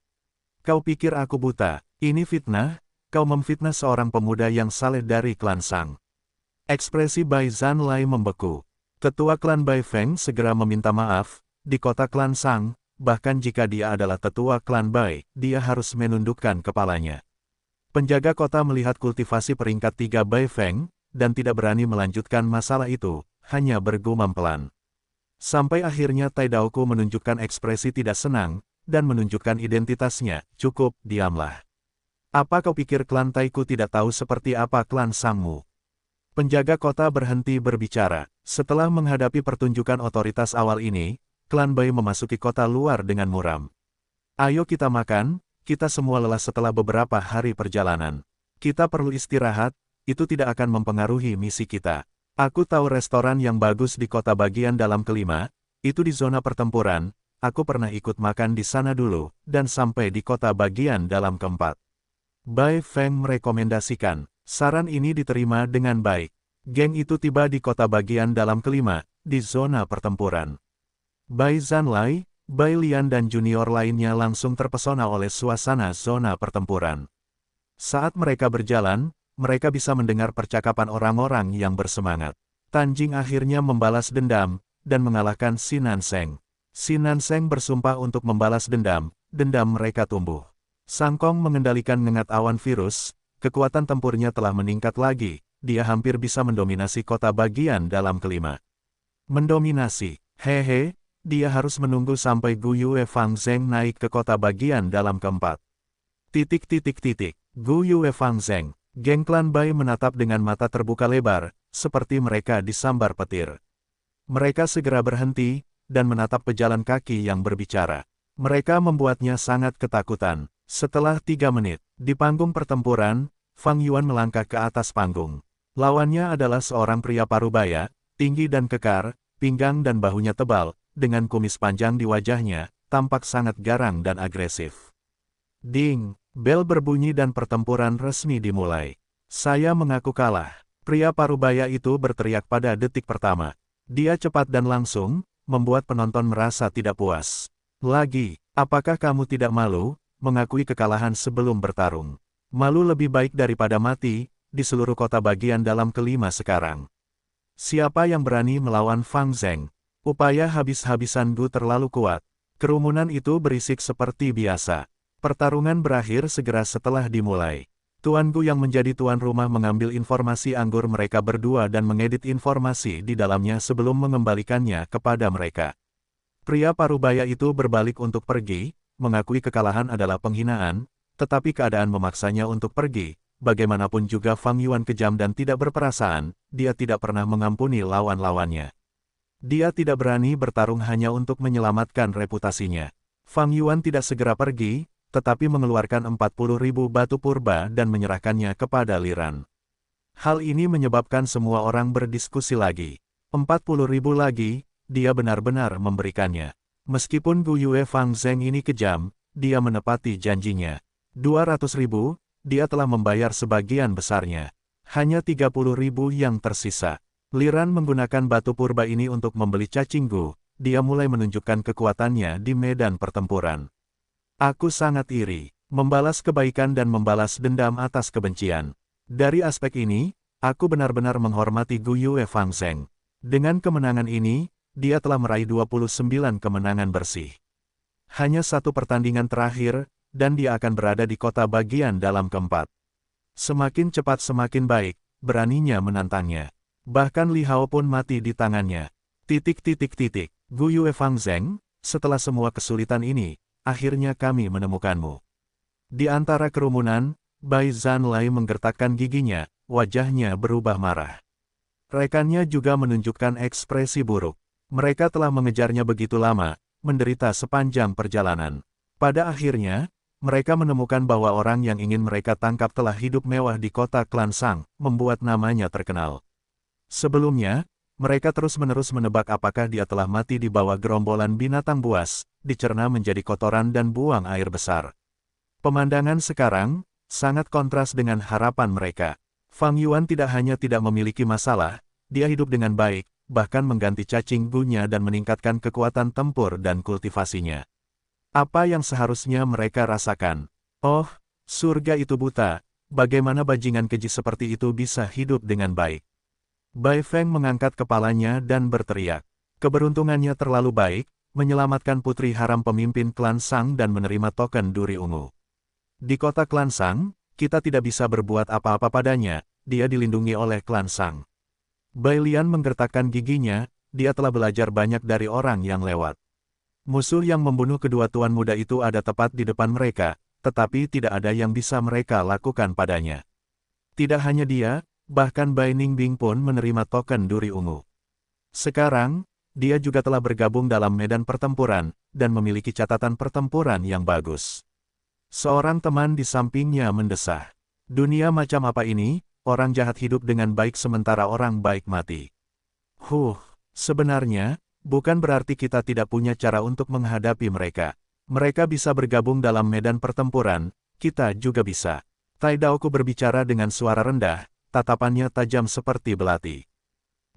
Kau pikir aku buta? Ini fitnah? Kau memfitnah seorang pemuda yang saleh dari klan Sang. Ekspresi Bai Zanlai membeku. Ketua klan Bai Feng segera meminta maaf, di kota klan Sang, bahkan jika dia adalah tetua klan Bai, dia harus menundukkan kepalanya. Penjaga kota melihat kultivasi peringkat 3 Bai Feng, dan tidak berani melanjutkan masalah itu, hanya bergumam pelan. Sampai akhirnya Tai Daoku menunjukkan ekspresi tidak senang, dan menunjukkan identitasnya, cukup, diamlah. Apa kau pikir klan Taiku tidak tahu seperti apa klan Sangmu? Penjaga kota berhenti berbicara. Setelah menghadapi pertunjukan otoritas awal ini, klan Bai memasuki kota luar dengan muram. Ayo kita makan, kita semua lelah setelah beberapa hari perjalanan. Kita perlu istirahat, itu tidak akan mempengaruhi misi kita. Aku tahu restoran yang bagus di kota bagian dalam kelima, itu di zona pertempuran, aku pernah ikut makan di sana dulu, dan sampai di kota bagian dalam keempat. Bai Feng merekomendasikan, saran ini diterima dengan baik. Geng itu tiba di kota bagian dalam kelima, di zona pertempuran. Bai Zanlai, Bai Lian dan junior lainnya langsung terpesona oleh suasana zona pertempuran. Saat mereka berjalan, mereka bisa mendengar percakapan orang-orang yang bersemangat. Tanjing akhirnya membalas dendam, dan mengalahkan Si Nanseng. Si Nanseng bersumpah untuk membalas dendam mereka tumbuh. Sang Kong mengendalikan ngengat awan virus, kekuatan tempurnya telah meningkat lagi, dia hampir bisa mendominasi kota bagian dalam kelima. Mendominasi, hehe, dia harus menunggu sampai Gu Yue Fang Zeng naik ke kota bagian dalam keempat. Gu Yue Fang Zeng, geng klan Bai menatap dengan mata terbuka lebar, seperti mereka disambar petir. Mereka segera berhenti, dan menatap pejalan kaki yang berbicara. Mereka membuatnya sangat ketakutan. Setelah 3 menit, di panggung pertempuran, Fang Yuan melangkah ke atas panggung. Lawannya adalah seorang pria parubaya, tinggi dan kekar, pinggang dan bahunya tebal, dengan kumis panjang di wajahnya, tampak sangat garang dan agresif. Ding! Bel berbunyi dan pertempuran resmi dimulai. Saya mengaku kalah. Pria parubaya itu berteriak pada detik pertama. Dia cepat dan langsung, membuat penonton merasa tidak puas. Lagi, apakah kamu tidak malu, mengakui kekalahan sebelum bertarung? Malu lebih baik daripada mati, di seluruh kota bagian dalam kelima sekarang. Siapa yang berani melawan Fang Zheng? Upaya habis-habisan Gu terlalu kuat. Kerumunan itu berisik seperti biasa. Pertarungan berakhir segera setelah dimulai. Tuan Gu yang menjadi tuan rumah mengambil informasi anggur mereka berdua dan mengedit informasi di dalamnya sebelum mengembalikannya kepada mereka. Pria parubaya itu berbalik untuk pergi, mengakui kekalahan adalah penghinaan, tetapi keadaan memaksanya untuk pergi. Bagaimanapun juga Fang Yuan kejam dan tidak berperasaan, dia tidak pernah mengampuni lawan-lawannya. Dia tidak berani bertarung hanya untuk menyelamatkan reputasinya. Fang Yuan tidak segera pergi, tetapi mengeluarkan 40.000 batu purba dan menyerahkannya kepada Liran. Hal ini menyebabkan semua orang berdiskusi lagi. 40.000 lagi, dia benar-benar memberikannya. Meskipun Gu Yue Fang Zheng ini kejam, dia menepati janjinya. 200.000, dia telah membayar sebagian besarnya. Hanya 30.000 yang tersisa. Liran menggunakan batu purba ini untuk membeli cacing Gu. Dia mulai menunjukkan kekuatannya di medan pertempuran. Aku sangat iri, membalas kebaikan dan membalas dendam atas kebencian. Dari aspek ini, aku benar-benar menghormati Gu Yue Fang Zheng. Dengan kemenangan ini, dia telah meraih 29 kemenangan bersih. Hanya satu pertandingan terakhir, dan dia akan berada di kota bagian dalam keempat. Semakin cepat semakin baik, beraninya menantangnya. Bahkan Li Hao pun mati di tangannya. Gu Yue Fang Zheng, setelah semua kesulitan ini, akhirnya kami menemukanmu. Di antara kerumunan, Bai Zanlai menggertakkan giginya, wajahnya berubah marah. Rekannya juga menunjukkan ekspresi buruk. Mereka telah mengejarnya begitu lama, menderita sepanjang perjalanan. Pada akhirnya, mereka menemukan bahwa orang yang ingin mereka tangkap telah hidup mewah di kota Klansang, membuat namanya terkenal. Sebelumnya, mereka terus-menerus menebak apakah dia telah mati di bawah gerombolan binatang buas, dicerna menjadi kotoran dan buang air besar. Pemandangan sekarang, sangat kontras dengan harapan mereka. Fang Yuan tidak hanya tidak memiliki masalah, dia hidup dengan baik, bahkan mengganti cacing Gu-nya dan meningkatkan kekuatan tempur dan kultivasinya. Apa yang seharusnya mereka rasakan? Oh, surga itu buta, bagaimana bajingan keji seperti itu bisa hidup dengan baik? Bai Feng mengangkat kepalanya dan berteriak. Keberuntungannya terlalu baik, menyelamatkan putri haram pemimpin klan Sang dan menerima token duri ungu. Di kota klan Sang, kita tidak bisa berbuat apa-apa padanya, dia dilindungi oleh klan Sang. Bai Lian menggertakkan giginya, dia telah belajar banyak dari orang yang lewat. Musuh yang membunuh kedua tuan muda itu ada tepat di depan mereka, tetapi tidak ada yang bisa mereka lakukan padanya. Tidak hanya dia, bahkan Bai Ningbing pun menerima token duri ungu. Sekarang, dia juga telah bergabung dalam medan pertempuran, dan memiliki catatan pertempuran yang bagus. Seorang teman di sampingnya mendesah. Dunia macam apa ini, orang jahat hidup dengan baik sementara orang baik mati. Sebenarnya, bukan berarti kita tidak punya cara untuk menghadapi mereka. Mereka bisa bergabung dalam medan pertempuran, kita juga bisa. Tai Daoku berbicara dengan suara rendah, tatapannya tajam seperti belati.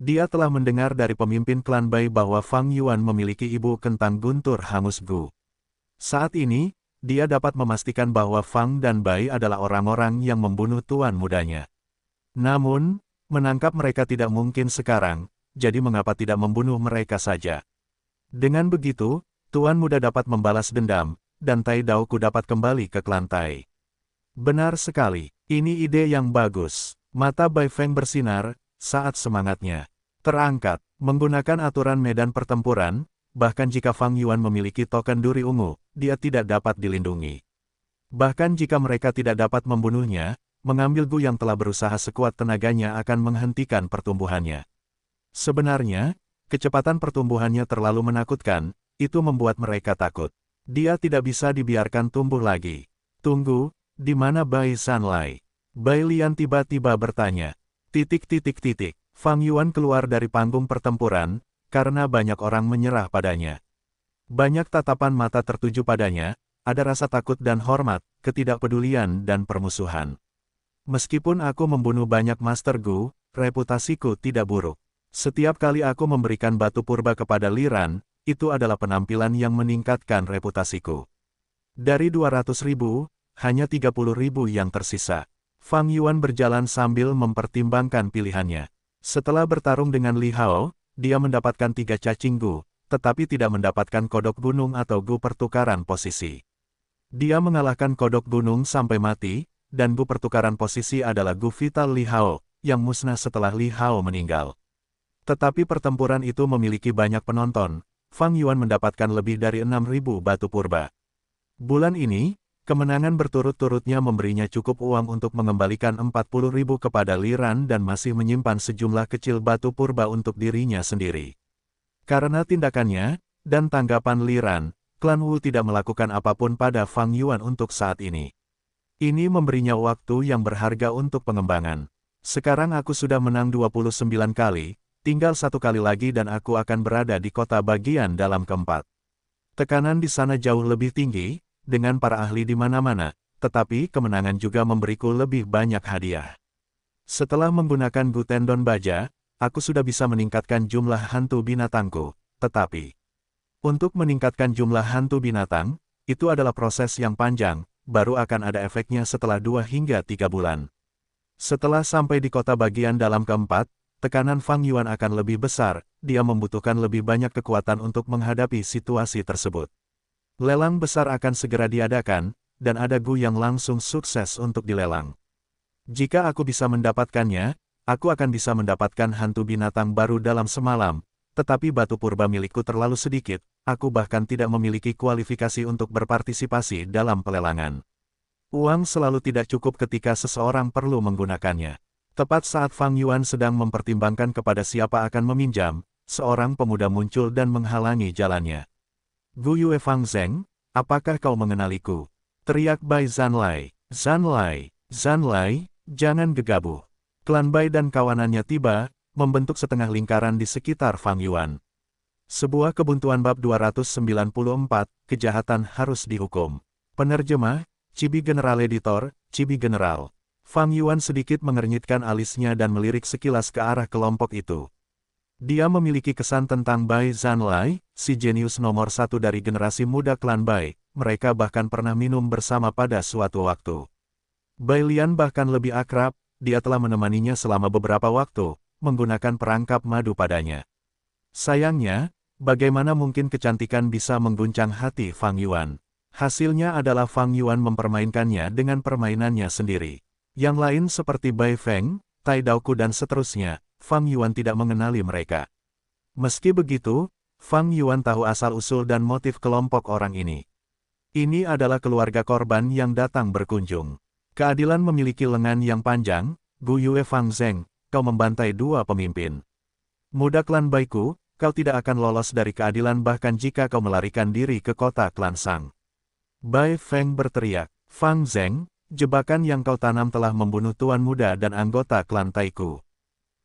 Dia telah mendengar dari pemimpin klan Bai bahwa Fang Yuan memiliki ibu kentang guntur hangus Gu. Saat ini, dia dapat memastikan bahwa Fang dan Bai adalah orang-orang yang membunuh tuan mudanya. Namun, menangkap mereka tidak mungkin sekarang, jadi mengapa tidak membunuh mereka saja? Dengan begitu, tuan muda dapat membalas dendam, dan Tai Daoku dapat kembali ke klan Tai. Benar sekali, ini ide yang bagus. Mata Bai Feng bersinar, saat semangatnya terangkat. Menggunakan aturan medan pertempuran, bahkan jika Fang Yuan memiliki token duri ungu, dia tidak dapat dilindungi. Bahkan jika mereka tidak dapat membunuhnya, mengambil Gu yang telah berusaha sekuat tenaganya akan menghentikan pertumbuhannya. Sebenarnya, kecepatan pertumbuhannya terlalu menakutkan, itu membuat mereka takut. Dia tidak bisa dibiarkan tumbuh lagi. Tunggu, di mana Bai Zanlai? Bai Lian tiba-tiba bertanya. Fang Yuan keluar dari panggung pertempuran, karena banyak orang menyerah padanya. Banyak tatapan mata tertuju padanya, ada rasa takut dan hormat, ketidakpedulian dan permusuhan. Meskipun aku membunuh banyak Master Gu, reputasiku tidak buruk. Setiap kali aku memberikan batu purba kepada Liran, itu adalah penampilan yang meningkatkan reputasiku. Dari 200.000, hanya 30.000 yang tersisa. Fang Yuan berjalan sambil mempertimbangkan pilihannya. Setelah bertarung dengan Li Hao, dia mendapatkan 3 cacing Gu, tetapi tidak mendapatkan kodok gunung atau Gu pertukaran posisi. Dia mengalahkan kodok gunung sampai mati, dan Gu pertukaran posisi adalah Gu vital Li Hao, yang musnah setelah Li Hao meninggal. Tetapi pertempuran itu memiliki banyak penonton, Fang Yuan mendapatkan lebih dari 6.000 batu purba. Bulan ini, kemenangan berturut-turutnya memberinya cukup uang untuk mengembalikan 40.000 kepada Liran dan masih menyimpan sejumlah kecil batu purba untuk dirinya sendiri. Karena tindakannya, dan tanggapan Liran, klan Wu tidak melakukan apapun pada Fang Yuan untuk saat ini. Ini memberinya waktu yang berharga untuk pengembangan. Sekarang aku sudah menang 29 kali, tinggal 1 kali lagi dan aku akan berada di kota bagian dalam keempat. Tekanan di sana jauh lebih tinggi, dengan para ahli di mana-mana, tetapi kemenangan juga memberiku lebih banyak hadiah. Setelah menggunakan Gu Tendon Baja, aku sudah bisa meningkatkan jumlah hantu binatangku, tetapi untuk meningkatkan jumlah hantu binatang, itu adalah proses yang panjang, baru akan ada efeknya setelah 2 hingga 3 bulan. Setelah sampai di kota bagian dalam keempat, tekanan Fang Yuan akan lebih besar, dia membutuhkan lebih banyak kekuatan untuk menghadapi situasi tersebut. Lelang besar akan segera diadakan, dan ada Gu yang langsung sukses untuk dilelang. Jika aku bisa mendapatkannya, aku akan bisa mendapatkan hantu binatang baru dalam semalam, tetapi batu purba milikku terlalu sedikit, aku bahkan tidak memiliki kualifikasi untuk berpartisipasi dalam pelelangan. Uang selalu tidak cukup ketika seseorang perlu menggunakannya. Tepat saat Fang Yuan sedang mempertimbangkan kepada siapa akan meminjam, seorang pemuda muncul dan menghalangi jalannya. Gu Yue Fang Zeng, apakah kau mengenaliku? Teriak Bai Zanlai. Zanlai, jangan gegabah. Klan Bai dan kawanannya tiba, membentuk setengah lingkaran di sekitar Fang Yuan. Sebuah kebuntuan bab 294, kejahatan harus dihukum. Penerjemah, Cibi General Editor, Cibi General. Fang Yuan sedikit mengernyitkan alisnya dan melirik sekilas ke arah kelompok itu. Dia memiliki kesan tentang Bai Zanlai, si jenius nomor 1 dari generasi muda klan Bai, mereka bahkan pernah minum bersama pada suatu waktu. Bai Lian bahkan lebih akrab, dia telah menemaninya selama beberapa waktu, menggunakan perangkap madu padanya. Sayangnya, bagaimana mungkin kecantikan bisa mengguncang hati Fang Yuan? Hasilnya adalah Fang Yuan mempermainkannya dengan permainannya sendiri. Yang lain seperti Bai Feng, Tai Daoku dan seterusnya, Fang Yuan tidak mengenali mereka. Meski begitu, Fang Yuan tahu asal-usul dan motif kelompok orang ini. Ini adalah keluarga korban yang datang berkunjung. Keadilan memiliki lengan yang panjang, Gu Yue Fang Zeng, kau membantai 2 pemimpin. Muda klan Baiku, kau tidak akan lolos dari keadilan bahkan jika kau melarikan diri ke kota klan Sang. Bai Feng berteriak, Fang Zeng, jebakan yang kau tanam telah membunuh tuan muda dan anggota klan Taiku.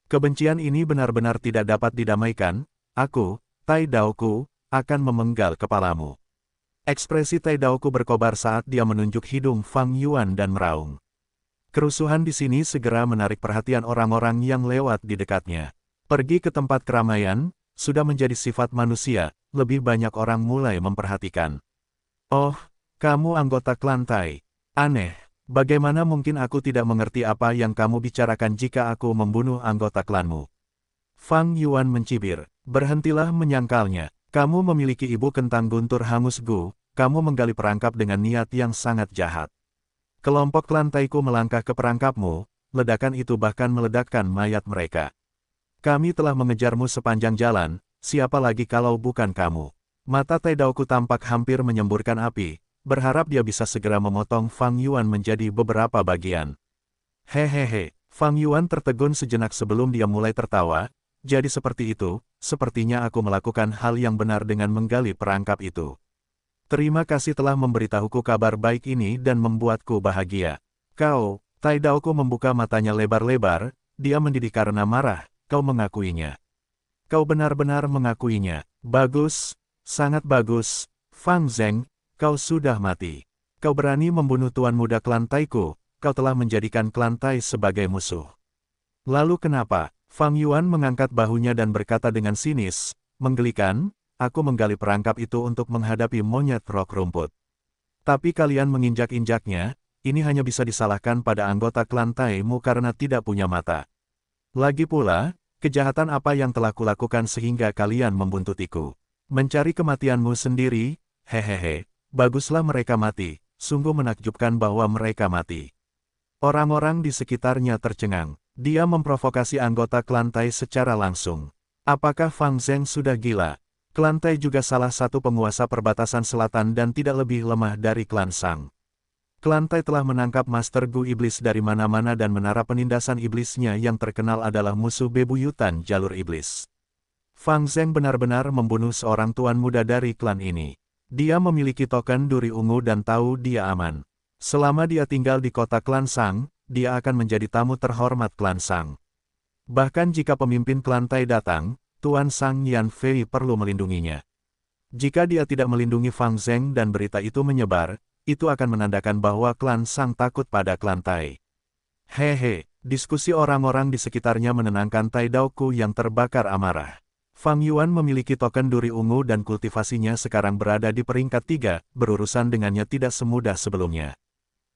Kebencian ini benar-benar tidak dapat didamaikan, aku, Tai Daoku, akan memenggal kepalamu. Ekspresi Tai Daoku berkobar saat dia menunjuk hidung Fang Yuan dan meraung. Kerusuhan di sini segera menarik perhatian orang-orang yang lewat di dekatnya. Pergi ke tempat keramaian, sudah menjadi sifat manusia, lebih banyak orang mulai memperhatikan. Oh, kamu anggota klan Tai. Aneh, bagaimana mungkin aku tidak mengerti apa yang kamu bicarakan jika aku membunuh anggota klanmu? Fang Yuan mencibir, berhentilah menyangkalnya. Kamu memiliki ibu kentang guntur hangus Gu, kamu menggali perangkap dengan niat yang sangat jahat. Kelompok klan Taiku melangkah ke perangkapmu, ledakan itu bahkan meledakkan mayat mereka. Kami telah mengejarmu sepanjang jalan, siapa lagi kalau bukan kamu? Mata Tai Daoku tampak hampir menyemburkan api, berharap dia bisa segera memotong Fang Yuan menjadi beberapa bagian. Hehehe, Fang Yuan tertegun sejenak sebelum dia mulai tertawa, jadi seperti itu, sepertinya aku melakukan hal yang benar dengan menggali perangkap itu. Terima kasih telah memberitahuku kabar baik ini dan membuatku bahagia. Kau, Tai Daoku membuka matanya lebar-lebar, dia mendidih karena marah, kau mengakuinya. Kau benar-benar mengakuinya. Bagus, sangat bagus, Fang Zheng, kau sudah mati. Kau berani membunuh tuan muda klan Taiku, kau telah menjadikan klan Tai sebagai musuh. Lalu kenapa? Fang Yuan mengangkat bahunya dan berkata dengan sinis, menggelikan, aku menggali perangkap itu untuk menghadapi monyet rok rumput. Tapi kalian menginjak-injaknya, ini hanya bisa disalahkan pada anggota klan Tai-mu karena tidak punya mata. Lagi pula, kejahatan apa yang telah kulakukan sehingga kalian membuntutiku? Mencari kematianmu sendiri, hehehe, baguslah mereka mati, sungguh menakjubkan bahwa mereka mati. Orang-orang di sekitarnya tercengang, dia memprovokasi anggota klan Tai secara langsung. Apakah Fang Zheng sudah gila? Klan Tai juga salah satu penguasa perbatasan selatan dan tidak lebih lemah dari klan Sang. Klan Tai telah menangkap Master Gu Iblis dari mana-mana dan menara penindasan iblisnya yang terkenal adalah musuh bebuyutan jalur iblis. Fang Zheng benar-benar membunuh seorang tuan muda dari klan ini. Dia memiliki token duri ungu dan tahu dia aman. Selama dia tinggal di kota klan Sang, dia akan menjadi tamu terhormat klan Sang. Bahkan jika pemimpin klan Tai datang, Tuan Sang Yan Fei perlu melindunginya. Jika dia tidak melindungi Fang Zheng dan berita itu menyebar, itu akan menandakan bahwa klan Sang takut pada klan Tai. Hehe, diskusi orang-orang di sekitarnya menenangkan Tai Daoku yang terbakar amarah. Fang Yuan memiliki token duri ungu dan kultivasinya sekarang berada di peringkat 3, berurusan dengannya tidak semudah sebelumnya.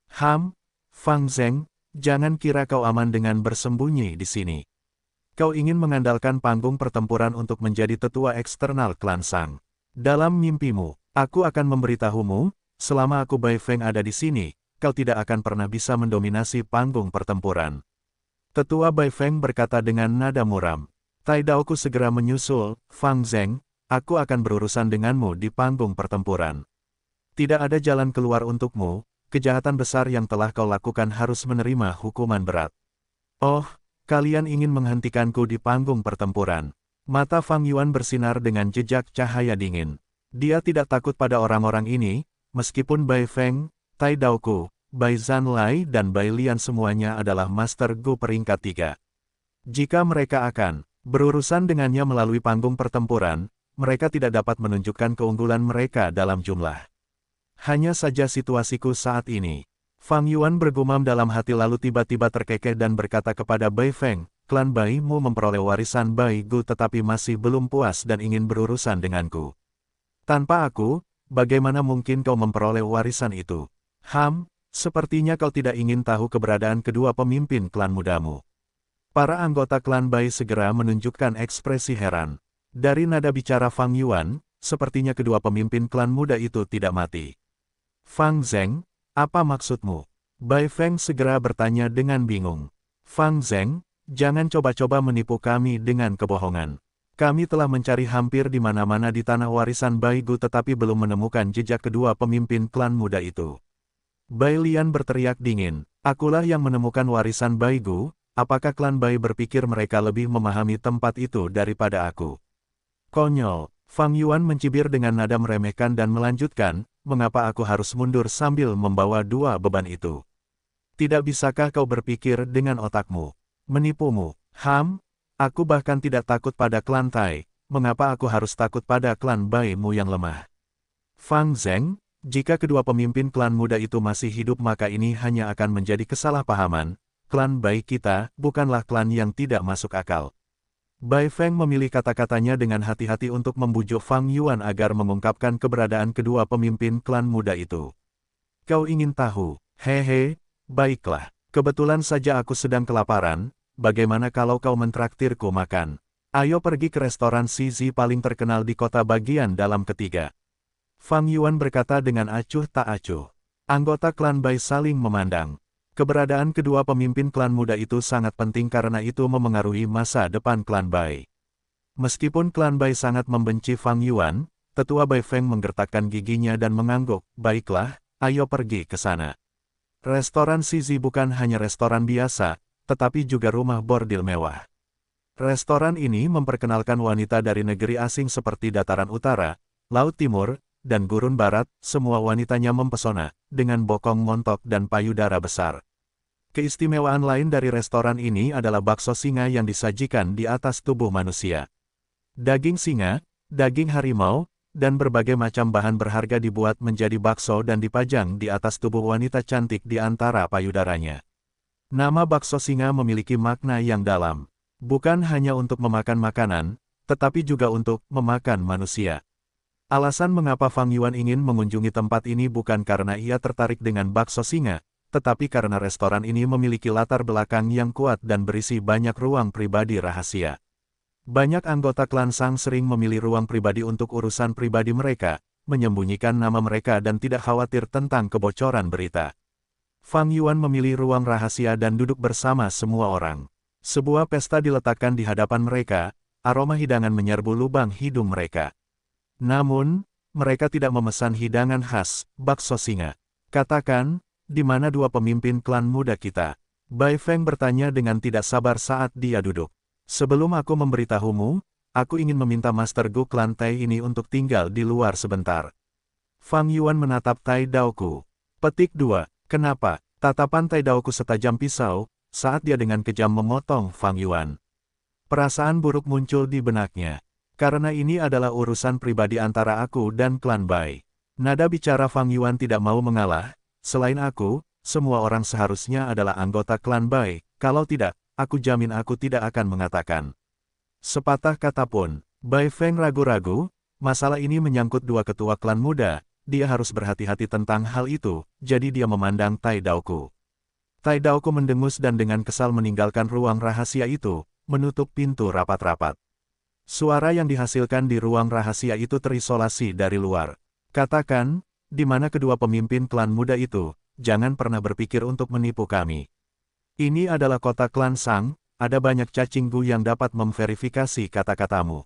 Fang Zheng, jangan kira kau aman dengan bersembunyi di sini. Kau ingin mengandalkan panggung pertempuran untuk menjadi tetua eksternal klan Sang. Dalam mimpimu, aku akan memberitahumu, selama aku Bai Feng ada di sini, kau tidak akan pernah bisa mendominasi panggung pertempuran. Tetua Bai Feng berkata dengan nada muram. Tai Daoku segera menyusul, Fang Zheng, aku akan berurusan denganmu di panggung pertempuran. Tidak ada jalan keluar untukmu, kejahatan besar yang telah kau lakukan harus menerima hukuman berat. Oh, kalian ingin menghentikanku di panggung pertempuran. Mata Fang Yuan bersinar dengan jejak cahaya dingin. Dia tidak takut pada orang-orang ini, meskipun Bai Feng, Tai Daoku, Bai Zanlai dan Bai Lian semuanya adalah Master Gu peringkat 3. Jika mereka akan berurusan dengannya melalui panggung pertempuran, mereka tidak dapat menunjukkan keunggulan mereka dalam jumlah. Hanya saja situasiku saat ini. Fang Yuan bergumam dalam hati lalu tiba-tiba terkekeh dan berkata kepada Bai Feng, klan Bai-mu memperoleh warisan Bai Gu tetapi masih belum puas dan ingin berurusan denganku. Tanpa aku, bagaimana mungkin kau memperoleh warisan itu? Sepertinya kau tidak ingin tahu keberadaan kedua pemimpin klan mudamu. Para anggota klan Bai segera menunjukkan ekspresi heran. Dari nada bicara Fang Yuan, sepertinya kedua pemimpin klan muda itu tidak mati. Fang Zheng, apa maksudmu? Bai Feng segera bertanya dengan bingung. Fang Zheng, jangan coba-coba menipu kami dengan kebohongan. Kami telah mencari hampir di mana-mana di tanah warisan Bai Gu tetapi belum menemukan jejak kedua pemimpin klan muda itu. Bai Lian berteriak dingin, akulah yang menemukan warisan Bai Gu, apakah klan Bai berpikir mereka lebih memahami tempat itu daripada aku? Konyol, Fang Yuan mencibir dengan nada meremehkan dan melanjutkan, mengapa aku harus mundur sambil membawa dua beban itu? Tidak bisakah kau berpikir dengan otakmu? Menipumu, aku bahkan tidak takut pada klan Tai, mengapa aku harus takut pada klan Bai-mu yang lemah? Fang Zheng, jika kedua pemimpin klan muda itu masih hidup maka ini hanya akan menjadi kesalahpahaman, klan Bai kita bukanlah klan yang tidak masuk akal. Bai Feng memilih kata-katanya dengan hati-hati untuk membujuk Fang Yuan agar mengungkapkan keberadaan kedua pemimpin klan muda itu. Kau ingin tahu? Hehe, baiklah. Kebetulan saja aku sedang kelaparan, bagaimana kalau kau mentraktirku makan? Ayo pergi ke restoran Shizi paling terkenal di kota bagian dalam ketiga. Fang Yuan berkata dengan acuh tak acuh. Anggota klan Bai saling memandang. Keberadaan kedua pemimpin klan muda itu sangat penting karena itu memengaruhi masa depan klan Bai. Meskipun klan Bai sangat membenci Fang Yuan, tetua Bai Feng menggertakkan giginya dan mengangguk, baiklah, ayo pergi ke sana. Restoran Shizi bukan hanya restoran biasa, tetapi juga rumah bordil mewah. Restoran ini memperkenalkan wanita dari negeri asing seperti Dataran Utara, Laut Timur, dan Gurun Barat, semua wanitanya mempesona, dengan bokong montok dan payudara besar. Keistimewaan lain dari restoran ini adalah bakso singa yang disajikan di atas tubuh manusia. Daging singa, daging harimau, dan berbagai macam bahan berharga dibuat menjadi bakso dan dipajang di atas tubuh wanita cantik di antara payudaranya. Nama bakso singa memiliki makna yang dalam. Bukan hanya untuk memakan makanan, tetapi juga untuk memakan manusia. Alasan mengapa Fang Yuan ingin mengunjungi tempat ini bukan karena ia tertarik dengan bakso singa, tetapi karena restoran ini memiliki latar belakang yang kuat dan berisi banyak ruang pribadi rahasia. Banyak anggota klan Sang sering memilih ruang pribadi untuk urusan pribadi mereka, menyembunyikan nama mereka dan tidak khawatir tentang kebocoran berita. Fang Yuan memilih ruang rahasia dan duduk bersama semua orang. Sebuah pesta diletakkan di hadapan mereka, aroma hidangan menyerbu lubang hidung mereka. Namun, mereka tidak memesan hidangan khas, bakso singa. Katakan, di mana dua pemimpin klan muda kita? Bai Feng bertanya dengan tidak sabar saat dia duduk. Sebelum aku memberitahumu, aku ingin meminta Master Gu klan Tai ini untuk tinggal di luar sebentar. Fang Yuan menatap Tai Daoku. Petik 2. Kenapa? Tatapan Tai Daoku setajam pisau, saat dia dengan kejam memotong Fang Yuan. Perasaan buruk muncul di benaknya. Karena ini adalah urusan pribadi antara aku dan klan Bai. Nada bicara Fang Yuan tidak mau mengalah. Selain aku, semua orang seharusnya adalah anggota klan Bai. Kalau tidak, aku jamin aku tidak akan mengatakan. Sepatah kata pun, Bai Feng ragu-ragu, masalah ini menyangkut dua ketua klan muda, dia harus berhati-hati tentang hal itu, jadi dia memandang Tai Daoku. Tai Daoku mendengus dan dengan kesal meninggalkan ruang rahasia itu, menutup pintu rapat-rapat. Suara yang dihasilkan di ruang rahasia itu terisolasi dari luar. Katakan, di mana kedua pemimpin klan muda itu, jangan pernah berpikir untuk menipu kami. Ini adalah kota klan Sang, ada banyak cacing Gu yang dapat memverifikasi kata-katamu.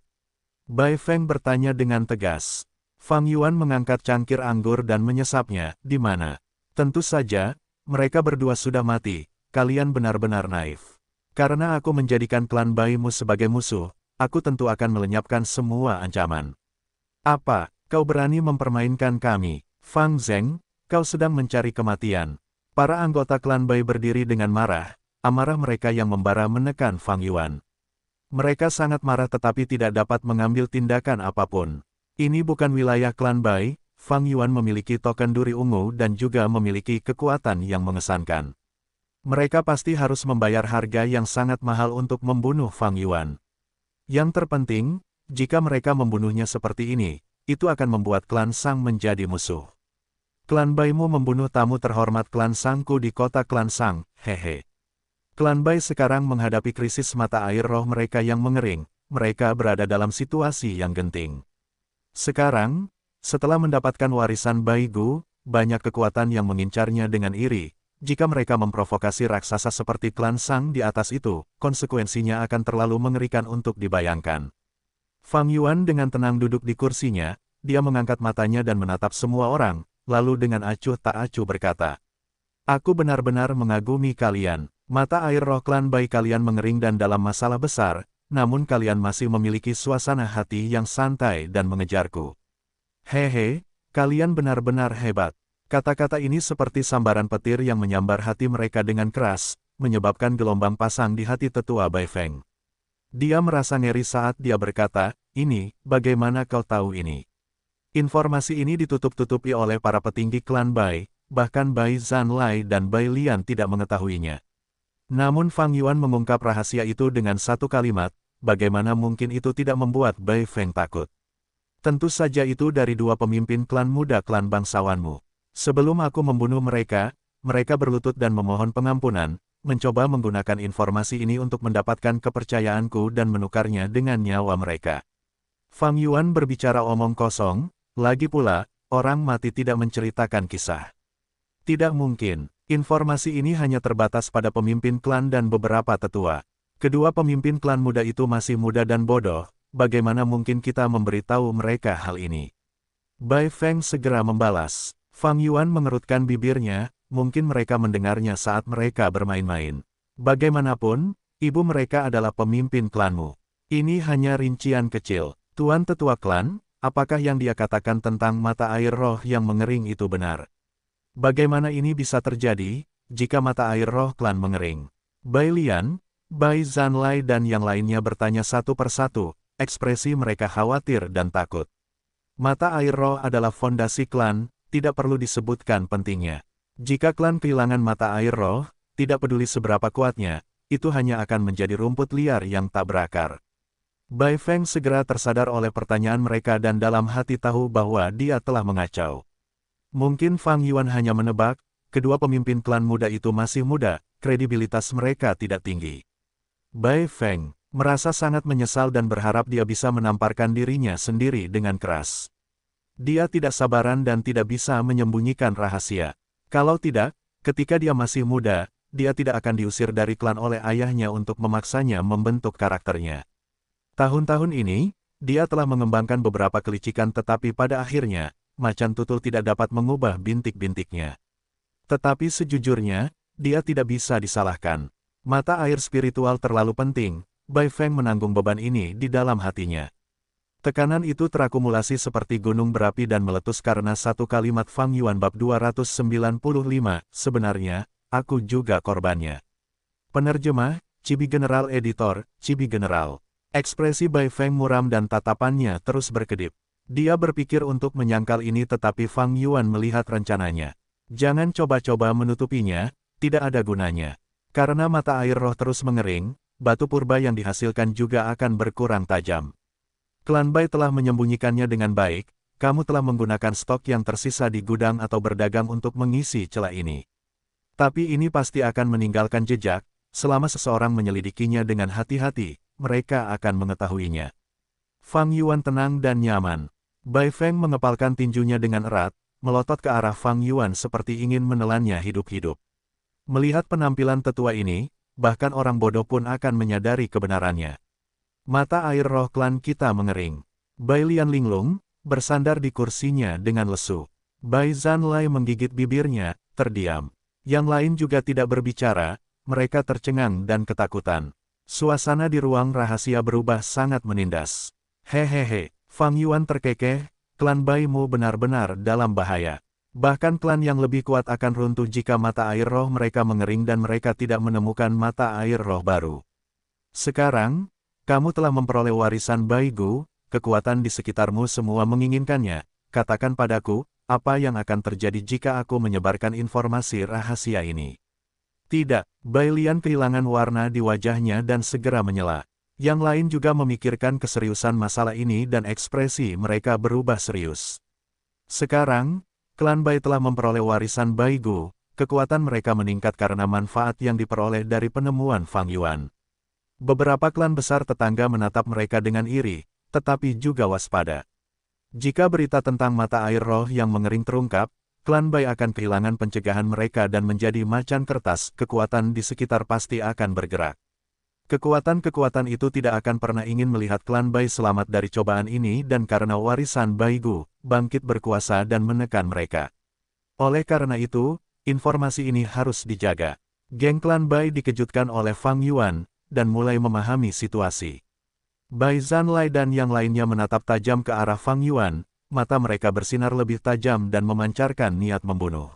Bai Feng bertanya dengan tegas. Fang Yuan mengangkat cangkir anggur dan menyesapnya, di mana? Tentu saja, mereka berdua sudah mati, kalian benar-benar naif. Karena aku menjadikan klan Baimu sebagai musuh, aku tentu akan melenyapkan semua ancaman. Apa, kau berani mempermainkan kami? Fang Zheng, kau sedang mencari kematian. Para anggota klan Bai berdiri dengan marah, amarah mereka yang membara menekan Fang Yuan. Mereka sangat marah tetapi tidak dapat mengambil tindakan apapun. Ini bukan wilayah klan Bai, Fang Yuan memiliki token duri ungu dan juga memiliki kekuatan yang mengesankan. Mereka pasti harus membayar harga yang sangat mahal untuk membunuh Fang Yuan. Yang terpenting, jika mereka membunuhnya seperti ini, itu akan membuat klan Sang menjadi musuh. Klan Baimu membunuh tamu terhormat klan Sangku di kota klan Sang, hehe. Klan Bai sekarang menghadapi krisis mata air roh mereka yang mengering, mereka berada dalam situasi yang genting. Sekarang, setelah mendapatkan warisan Bai Gu, banyak kekuatan yang mengincarnya dengan iri. Jika mereka memprovokasi raksasa seperti klan Sang di atas itu, konsekuensinya akan terlalu mengerikan untuk dibayangkan. Fang Yuan dengan tenang duduk di kursinya, dia mengangkat matanya dan menatap semua orang. Lalu dengan acuh tak acuh berkata, aku benar-benar mengagumi kalian. Mata air roh klan Bai kalian mengering dan dalam masalah besar, namun kalian masih memiliki suasana hati yang santai dan mengejarku. Hehe, kalian benar-benar hebat. Kata-kata ini seperti sambaran petir yang menyambar hati mereka dengan keras, menyebabkan gelombang pasang di hati tetua Bai Feng. Dia merasa ngeri saat dia berkata, ini, bagaimana kau tahu ini? Informasi ini ditutup-tutupi oleh para petinggi klan Bai, bahkan Bai Zanlai dan Bai Lian tidak mengetahuinya. Namun Fang Yuan mengungkap rahasia itu dengan satu kalimat, bagaimana mungkin itu tidak membuat Bai Feng takut. Tentu saja itu dari dua pemimpin klan muda klan bangsawanmu. Sebelum aku membunuh mereka, mereka berlutut dan memohon pengampunan, mencoba menggunakan informasi ini untuk mendapatkan kepercayaanku dan menukarnya dengan nyawa mereka. Fang Yuan berbicara omong kosong. Lagi pula, orang mati tidak menceritakan kisah. Tidak mungkin, informasi ini hanya terbatas pada pemimpin klan dan beberapa tetua. Kedua pemimpin klan muda itu masih muda dan bodoh, bagaimana mungkin kita memberitahu mereka hal ini? Bai Feng segera membalas. Fang Yuan mengerutkan bibirnya, mungkin mereka mendengarnya saat mereka bermain-main. Bagaimanapun, ibu mereka adalah pemimpin klanmu. Ini hanya rincian kecil. Tuan Tetua Klan, apakah yang dia katakan tentang mata air roh yang mengering itu benar? Bagaimana ini bisa terjadi, jika mata air roh klan mengering? Bai Lian, Bai Zanlai dan yang lainnya bertanya satu persatu, ekspresi mereka khawatir dan takut. Mata air roh adalah fondasi klan, tidak perlu disebutkan pentingnya. Jika klan kehilangan mata air roh, tidak peduli seberapa kuatnya, itu hanya akan menjadi rumput liar yang tak berakar. Bai Feng segera tersadar oleh pertanyaan mereka dan dalam hati tahu bahwa dia telah mengacau. Mungkin Fang Yuan hanya menebak, kedua pemimpin klan muda itu masih muda, kredibilitas mereka tidak tinggi. Bai Feng merasa sangat menyesal dan berharap dia bisa menamparkan dirinya sendiri dengan keras. Dia tidak sabaran dan tidak bisa menyembunyikan rahasia. Kalau tidak, ketika dia masih muda, dia tidak akan diusir dari klan oleh ayahnya untuk memaksanya membentuk karakternya. Tahun-tahun ini, dia telah mengembangkan beberapa kelicikan tetapi pada akhirnya, macan tutul tidak dapat mengubah bintik-bintiknya. Tetapi sejujurnya, dia tidak bisa disalahkan. Mata air spiritual terlalu penting, Bai Feng menanggung beban ini di dalam hatinya. Tekanan itu terakumulasi seperti gunung berapi dan meletus karena satu kalimat Fang Yuan bab 295, sebenarnya, aku juga korbannya. Penerjemah, Cibi General Editor, Cibi General. Ekspresi Bai Feng muram dan tatapannya terus berkedip. Dia berpikir untuk menyangkal ini tetapi Fang Yuan melihat rencananya. Jangan coba-coba menutupinya, tidak ada gunanya. Karena mata air roh terus mengering, batu purba yang dihasilkan juga akan berkurang tajam. Klan Bai telah menyembunyikannya dengan baik, kamu telah menggunakan stok yang tersisa di gudang atau berdagang untuk mengisi celah ini. Tapi ini pasti akan meninggalkan jejak, selama seseorang menyelidikinya dengan hati-hati. Mereka akan mengetahuinya. Fang Yuan tenang dan nyaman. Bai Feng mengepalkan tinjunya dengan erat, melotot ke arah Fang Yuan seperti ingin menelannya hidup-hidup. Melihat penampilan tetua ini, bahkan orang bodoh pun akan menyadari kebenarannya. Mata air roh klan kita mengering. Bai Lian linglung, bersandar di kursinya dengan lesu. Bai Zanlai menggigit bibirnya, terdiam. Yang lain juga tidak berbicara, mereka tercengang dan ketakutan. Suasana di ruang rahasia berubah sangat menindas. Hehehe, Fang Yuan terkekeh, klan Bai-mu benar-benar dalam bahaya. Bahkan klan yang lebih kuat akan runtuh jika mata air roh mereka mengering dan mereka tidak menemukan mata air roh baru. Sekarang, kamu telah memperoleh warisan Bai-gu, kekuatan di sekitarmu semua menginginkannya. Katakan padaku, apa yang akan terjadi jika aku menyebarkan informasi rahasia ini? Tidak, Bai Lian kehilangan warna di wajahnya dan segera menyela. Yang lain juga memikirkan keseriusan masalah ini dan ekspresi mereka berubah serius. Sekarang, klan Bai telah memperoleh warisan Bai-gu, kekuatan mereka meningkat karena manfaat yang diperoleh dari penemuan Fang Yuan. Beberapa klan besar tetangga menatap mereka dengan iri, tetapi juga waspada. Jika berita tentang mata air roh yang mengering terungkap, klan Bai akan kehilangan pencegahan mereka dan menjadi macan kertas, kekuatan di sekitar pasti akan bergerak. Kekuatan-kekuatan itu tidak akan pernah ingin melihat klan Bai selamat dari cobaan ini dan karena warisan Bai-gu, bangkit berkuasa dan menekan mereka. Oleh karena itu, informasi ini harus dijaga. Geng klan Bai dikejutkan oleh Fang Yuan, dan mulai memahami situasi. Bai Zanlai dan yang lainnya menatap tajam ke arah Fang Yuan, mata mereka bersinar lebih tajam dan memancarkan niat membunuh.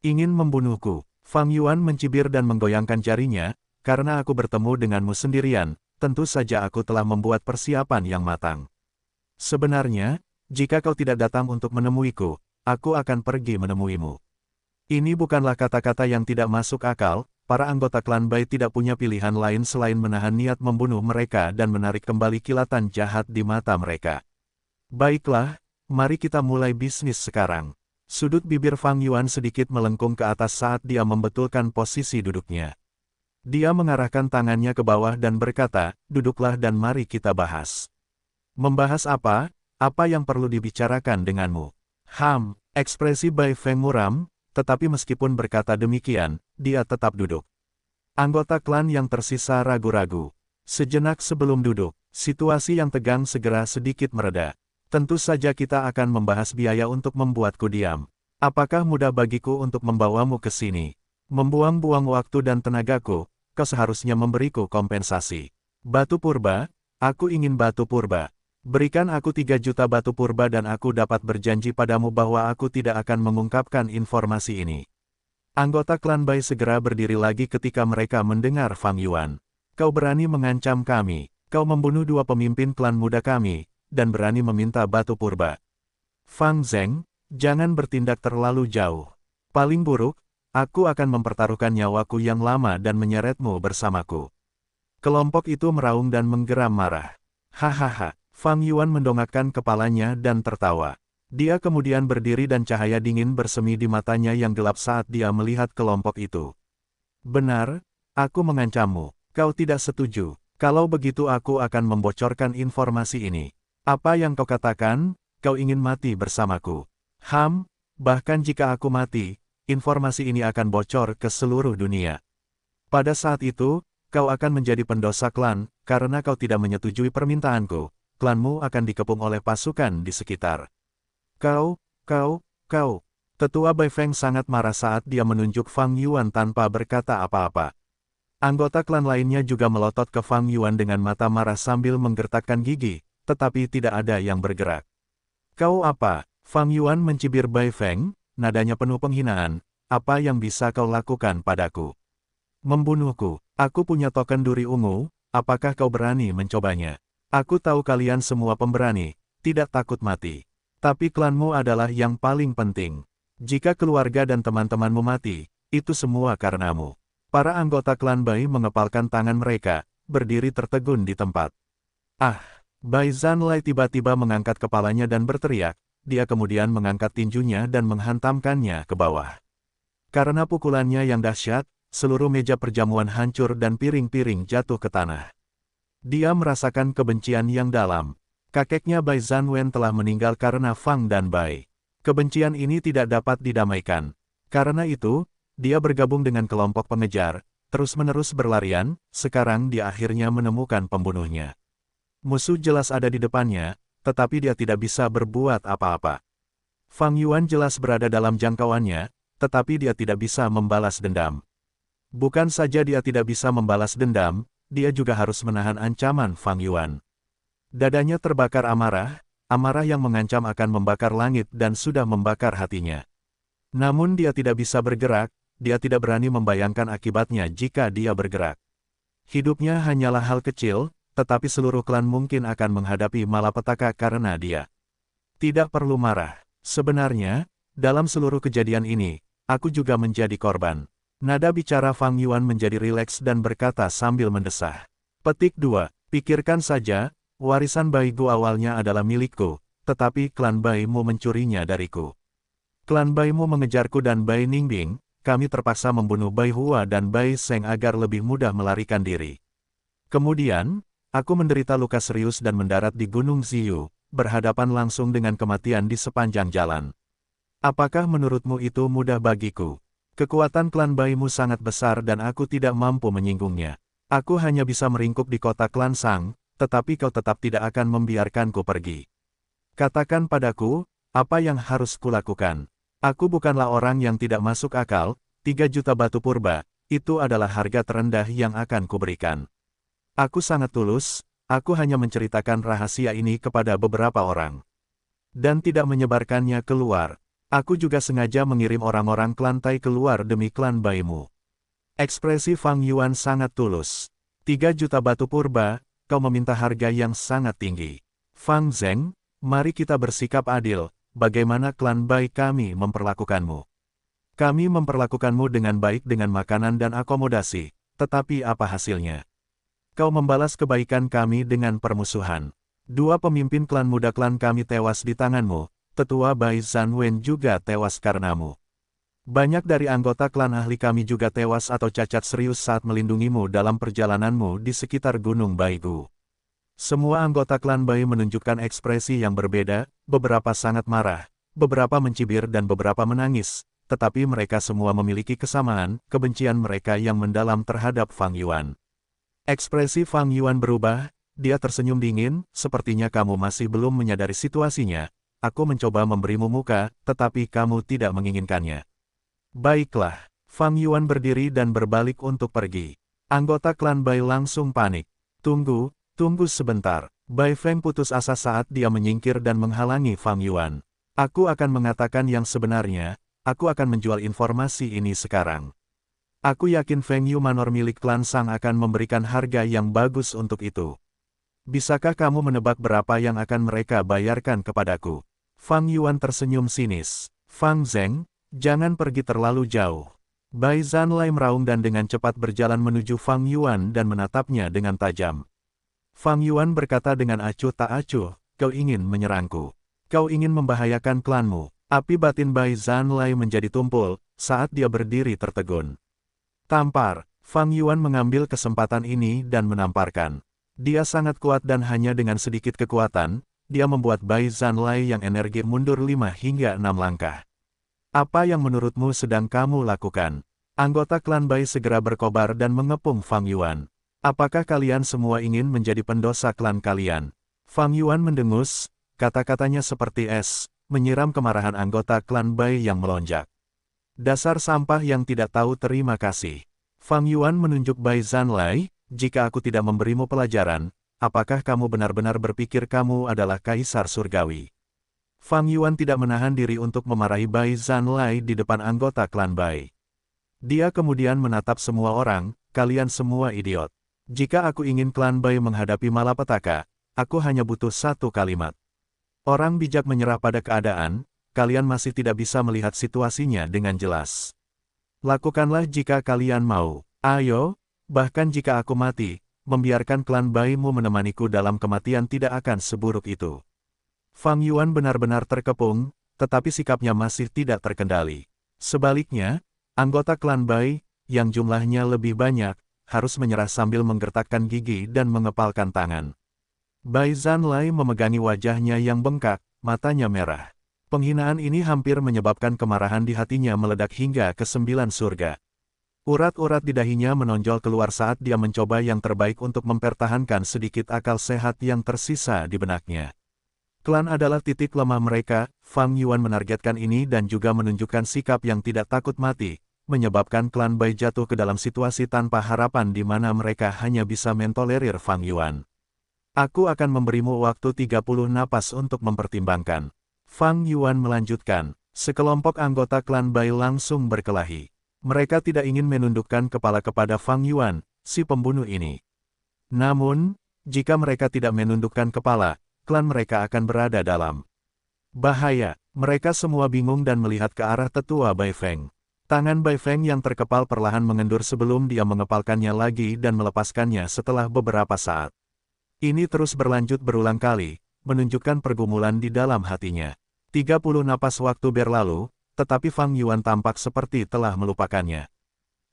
Ingin membunuhku, Fang Yuan mencibir dan menggoyangkan jarinya, karena aku bertemu denganmu sendirian, tentu saja aku telah membuat persiapan yang matang. Sebenarnya, jika kau tidak datang untuk menemuiku, aku akan pergi menemuimu. Ini bukanlah kata-kata yang tidak masuk akal, para anggota klan Bai tidak punya pilihan lain selain menahan niat membunuh mereka dan menarik kembali kilatan jahat di mata mereka. Baiklah, mari kita mulai bisnis sekarang. Sudut bibir Fang Yuan sedikit melengkung ke atas saat dia membetulkan posisi duduknya. Dia mengarahkan tangannya ke bawah dan berkata, duduklah dan mari kita bahas. Membahas apa? Apa yang perlu dibicarakan denganmu? Ekspresi Bai Feng muram, tetapi meskipun berkata demikian, dia tetap duduk. Anggota klan yang tersisa ragu-ragu. Sejenak sebelum duduk, situasi yang tegang segera sedikit mereda. Tentu saja kita akan membahas biaya untuk membuatku diam. Apakah mudah bagiku untuk membawamu ke sini? Membuang-buang waktu dan tenagaku, kau seharusnya memberiku kompensasi. Batu purba, aku ingin batu purba. Berikan aku 3 juta batu purba dan aku dapat berjanji padamu bahwa aku tidak akan mengungkapkan informasi ini. Anggota klan Bai segera berdiri lagi ketika mereka mendengar Fang Yuan. Kau berani mengancam kami, kau membunuh 2 pemimpin klan muda kami, dan berani meminta batu purba. Fang Zheng, jangan bertindak terlalu jauh. Paling buruk, aku akan mempertaruhkan nyawaku yang lama dan menyeretmu bersamaku. Kelompok itu meraung dan menggeram marah. Hahaha, Fang Yuan mendongakkan kepalanya dan tertawa. Dia kemudian berdiri dan cahaya dingin bersemi di matanya yang gelap saat dia melihat kelompok itu. Benar, aku mengancammu. Kau tidak setuju. Kalau begitu aku akan membocorkan informasi ini. Apa yang kau katakan? Kau ingin mati bersamaku. Bahkan jika aku mati, informasi ini akan bocor ke seluruh dunia. Pada saat itu, kau akan menjadi pendosa klan, karena kau tidak menyetujui permintaanku. Klanmu akan dikepung oleh pasukan di sekitar. Kau. Tetua Bai Feng sangat marah saat dia menunjuk Fang Yuan tanpa berkata apa-apa. Anggota klan lainnya juga melotot ke Fang Yuan dengan mata marah sambil menggertakkan gigi, tetapi tidak ada yang bergerak. Kau apa? Fang Yuan mencibir Bai Feng, nadanya penuh penghinaan. Apa yang bisa kau lakukan padaku? Membunuhku. Aku punya token duri ungu, apakah kau berani mencobanya? Aku tahu kalian semua pemberani, tidak takut mati. Tapi klanmu adalah yang paling penting. Jika keluarga dan teman-temanmu mati, itu semua karenamu. Para anggota klan Bai mengepalkan tangan mereka, berdiri tertegun di tempat. Bai Zanlai tiba-tiba mengangkat kepalanya dan berteriak, dia kemudian mengangkat tinjunya dan menghantamkannya ke bawah. Karena pukulannya yang dahsyat, seluruh meja perjamuan hancur dan piring-piring jatuh ke tanah. Dia merasakan kebencian yang dalam. Kakeknya Bai Zanwen telah meninggal karena Fang dan Bai. Kebencian ini tidak dapat didamaikan. Karena itu, dia bergabung dengan kelompok pengejar, terus-menerus berlarian, sekarang dia akhirnya menemukan pembunuhnya. Musuh jelas ada di depannya, tetapi dia tidak bisa berbuat apa-apa. Fang Yuan jelas berada dalam jangkauannya, tetapi dia tidak bisa membalas dendam. Bukan saja dia tidak bisa membalas dendam, dia juga harus menahan ancaman Fang Yuan. Dadanya terbakar amarah yang mengancam akan membakar langit dan sudah membakar hatinya. Namun dia tidak bisa bergerak, dia tidak berani membayangkan akibatnya jika dia bergerak. Hidupnya hanyalah hal kecil, tetapi seluruh klan mungkin akan menghadapi malapetaka karena dia. Tidak perlu marah. Sebenarnya, dalam seluruh kejadian ini, aku juga menjadi korban. Nada bicara Fang Yuan menjadi rileks dan berkata sambil mendesah. Petik 2. Pikirkan saja, warisan Baigu awalnya adalah milikku, tetapi klan Baimu mencurinya dariku. Klan Baimu mengejarku dan Bai Ningbing, kami terpaksa membunuh Bai Hua dan Bai Seng agar lebih mudah melarikan diri. Kemudian, aku menderita luka serius dan mendarat di Gunung Ziyu, berhadapan langsung dengan kematian di sepanjang jalan. Apakah menurutmu itu mudah bagiku? Kekuatan klan Baimu sangat besar dan aku tidak mampu menyinggungnya. Aku hanya bisa meringkuk di kota klan Sang, tetapi kau tetap tidak akan membiarkanku pergi. Katakan padaku, apa yang harus kulakukan? Aku bukanlah orang yang tidak masuk akal, 3 juta batu purba, itu adalah harga terendah yang akan kuberikan. Aku sangat tulus, aku hanya menceritakan rahasia ini kepada beberapa orang. Dan tidak menyebarkannya keluar. Aku juga sengaja mengirim orang-orang klan Tai keluar demi klan Baimu. Ekspresi Fang Yuan sangat tulus. 3 juta batu purba, kau meminta harga yang sangat tinggi. Fang Zheng, mari kita bersikap adil, bagaimana klan Bai kami memperlakukanmu. Kami memperlakukanmu dengan baik dengan makanan dan akomodasi, tetapi apa hasilnya? Kau membalas kebaikan kami dengan permusuhan. 2 pemimpin klan muda klan kami tewas di tanganmu. Tetua Bai Zanwen juga tewas karenamu. Banyak dari anggota klan ahli kami juga tewas atau cacat serius saat melindungimu dalam perjalananmu di sekitar Gunung Baigu. Semua anggota klan Bai menunjukkan ekspresi yang berbeda, beberapa sangat marah, beberapa mencibir dan beberapa menangis, tetapi mereka semua memiliki kesamaan, kebencian mereka yang mendalam terhadap Fang Yuan. Ekspresi Fang Yuan berubah, dia tersenyum dingin, sepertinya kamu masih belum menyadari situasinya. aku mencoba memberimu muka, tetapi kamu tidak menginginkannya. Baiklah, Fang Yuan berdiri dan berbalik untuk pergi. Anggota klan Bai langsung panik. Tunggu sebentar. Bai Feng putus asa saat dia menyingkir dan menghalangi Fang Yuan. Aku akan mengatakan yang sebenarnya, aku akan menjual informasi ini sekarang. Aku yakin Feng Yu Manor milik klan Sang akan memberikan harga yang bagus untuk itu. Bisakah kamu menebak berapa yang akan mereka bayarkan kepadaku? Fang Yuan tersenyum sinis. Fang Zheng, jangan pergi terlalu jauh. Bai Zanlai meraung dan dengan cepat berjalan menuju Fang Yuan dan menatapnya dengan tajam. Fang Yuan berkata dengan acuh tak acuh, kau ingin menyerangku. Kau ingin membahayakan klanmu. Api batin Bai Zanlai menjadi tumpul, saat dia berdiri tertegun. Tampar, Fang Yuan mengambil kesempatan ini dan menamparkan. Dia sangat kuat dan hanya dengan sedikit kekuatan, dia membuat Bai Zanlai yang energi mundur 5 hingga 6 langkah. Apa yang menurutmu sedang kamu lakukan? Anggota klan Bai segera berkobar dan mengepung Fang Yuan. Apakah kalian semua ingin menjadi pendosa klan kalian? Fang Yuan mendengus, kata-katanya seperti es, menyiram kemarahan anggota klan Bai yang melonjak. Dasar sampah yang tidak tahu terima kasih. Fang Yuan menunjuk Bai Zanlai, jika aku tidak memberimu pelajaran, apakah kamu benar-benar berpikir kamu adalah kaisar surgawi? Fang Yuan tidak menahan diri untuk memarahi Bai Zanlai di depan anggota klan Bai. Dia kemudian menatap semua orang, kalian semua idiot. Jika aku ingin klan Bai menghadapi malapetaka, aku hanya butuh satu kalimat. Orang bijak menyerah pada keadaan, kalian masih tidak bisa melihat situasinya dengan jelas. Lakukanlah jika kalian mau. Ayo, bahkan jika aku mati, membiarkan klan Bai-mu menemaniku dalam kematian tidak akan seburuk itu. Fang Yuan benar-benar terkepung, tetapi sikapnya masih tidak terkendali. Sebaliknya, anggota klan Bai, yang jumlahnya lebih banyak, harus menyerah sambil menggertakkan gigi dan mengepalkan tangan. Bai Zanlai memegangi wajahnya yang bengkak, matanya merah. Penghinaan ini hampir menyebabkan kemarahan di hatinya meledak hingga ke 9 surga. Urat-urat di dahinya menonjol keluar saat dia mencoba yang terbaik untuk mempertahankan sedikit akal sehat yang tersisa di benaknya. Klan adalah titik lemah mereka, Fang Yuan menargetkan ini dan juga menunjukkan sikap yang tidak takut mati, menyebabkan klan Bai jatuh ke dalam situasi tanpa harapan di mana mereka hanya bisa mentolerir Fang Yuan. Aku akan memberimu waktu 30 napas untuk mempertimbangkan. Fang Yuan melanjutkan, sekelompok anggota klan Bai langsung berkelahi. Mereka tidak ingin menundukkan kepala kepada Fang Yuan, si pembunuh ini. Namun, jika mereka tidak menundukkan kepala, klan mereka akan berada dalam bahaya. Mereka semua bingung dan melihat ke arah tetua Bai Feng. Tangan Bai Feng yang terkepal perlahan mengendur sebelum dia mengepalkannya lagi dan melepaskannya setelah beberapa saat. Ini terus berlanjut berulang kali, menunjukkan pergumulan di dalam hatinya. 30 napas waktu berlalu, tetapi Fang Yuan tampak seperti telah melupakannya.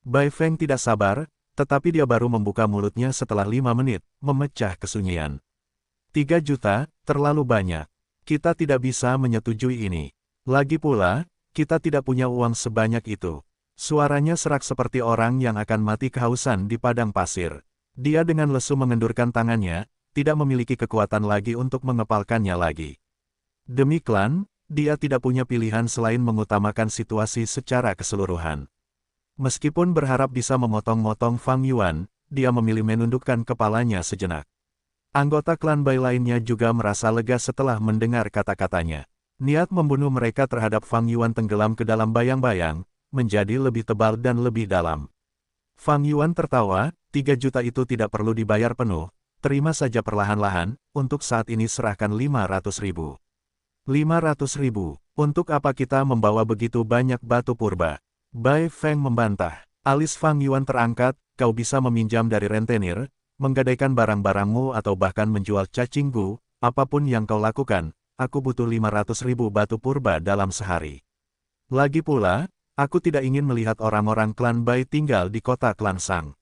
Bai Feng tidak sabar, tetapi dia baru membuka mulutnya setelah 5 menit, memecah kesunyian. 3 juta, terlalu banyak. Kita tidak bisa menyetujui ini. Lagi pula, kita tidak punya uang sebanyak itu. Suaranya serak seperti orang yang akan mati kehausan di padang pasir. Dia dengan lesu mengendurkan tangannya, tidak memiliki kekuatan lagi untuk mengepalkannya lagi. Demi klan, dia tidak punya pilihan selain mengutamakan situasi secara keseluruhan. Meskipun berharap bisa memotong-motong Fang Yuan, dia memilih menundukkan kepalanya sejenak. Anggota klan Bai lainnya juga merasa lega setelah mendengar kata-katanya. Niat membunuh mereka terhadap Fang Yuan tenggelam ke dalam bayang-bayang, menjadi lebih tebal dan lebih dalam. Fang Yuan tertawa, 3 juta itu tidak perlu dibayar penuh, terima saja perlahan-lahan, untuk saat ini serahkan 500 ribu. 500 ribu, untuk apa kita membawa begitu banyak batu purba? Bai Feng membantah. Alis Fang Yuan terangkat, kau bisa meminjam dari rentenir, menggadaikan barang-barangmu atau bahkan menjual cacinggu, apapun yang kau lakukan, aku butuh 500 ribu batu purba dalam sehari. Lagi pula, aku tidak ingin melihat orang-orang klan Bai tinggal di kota klan Sang.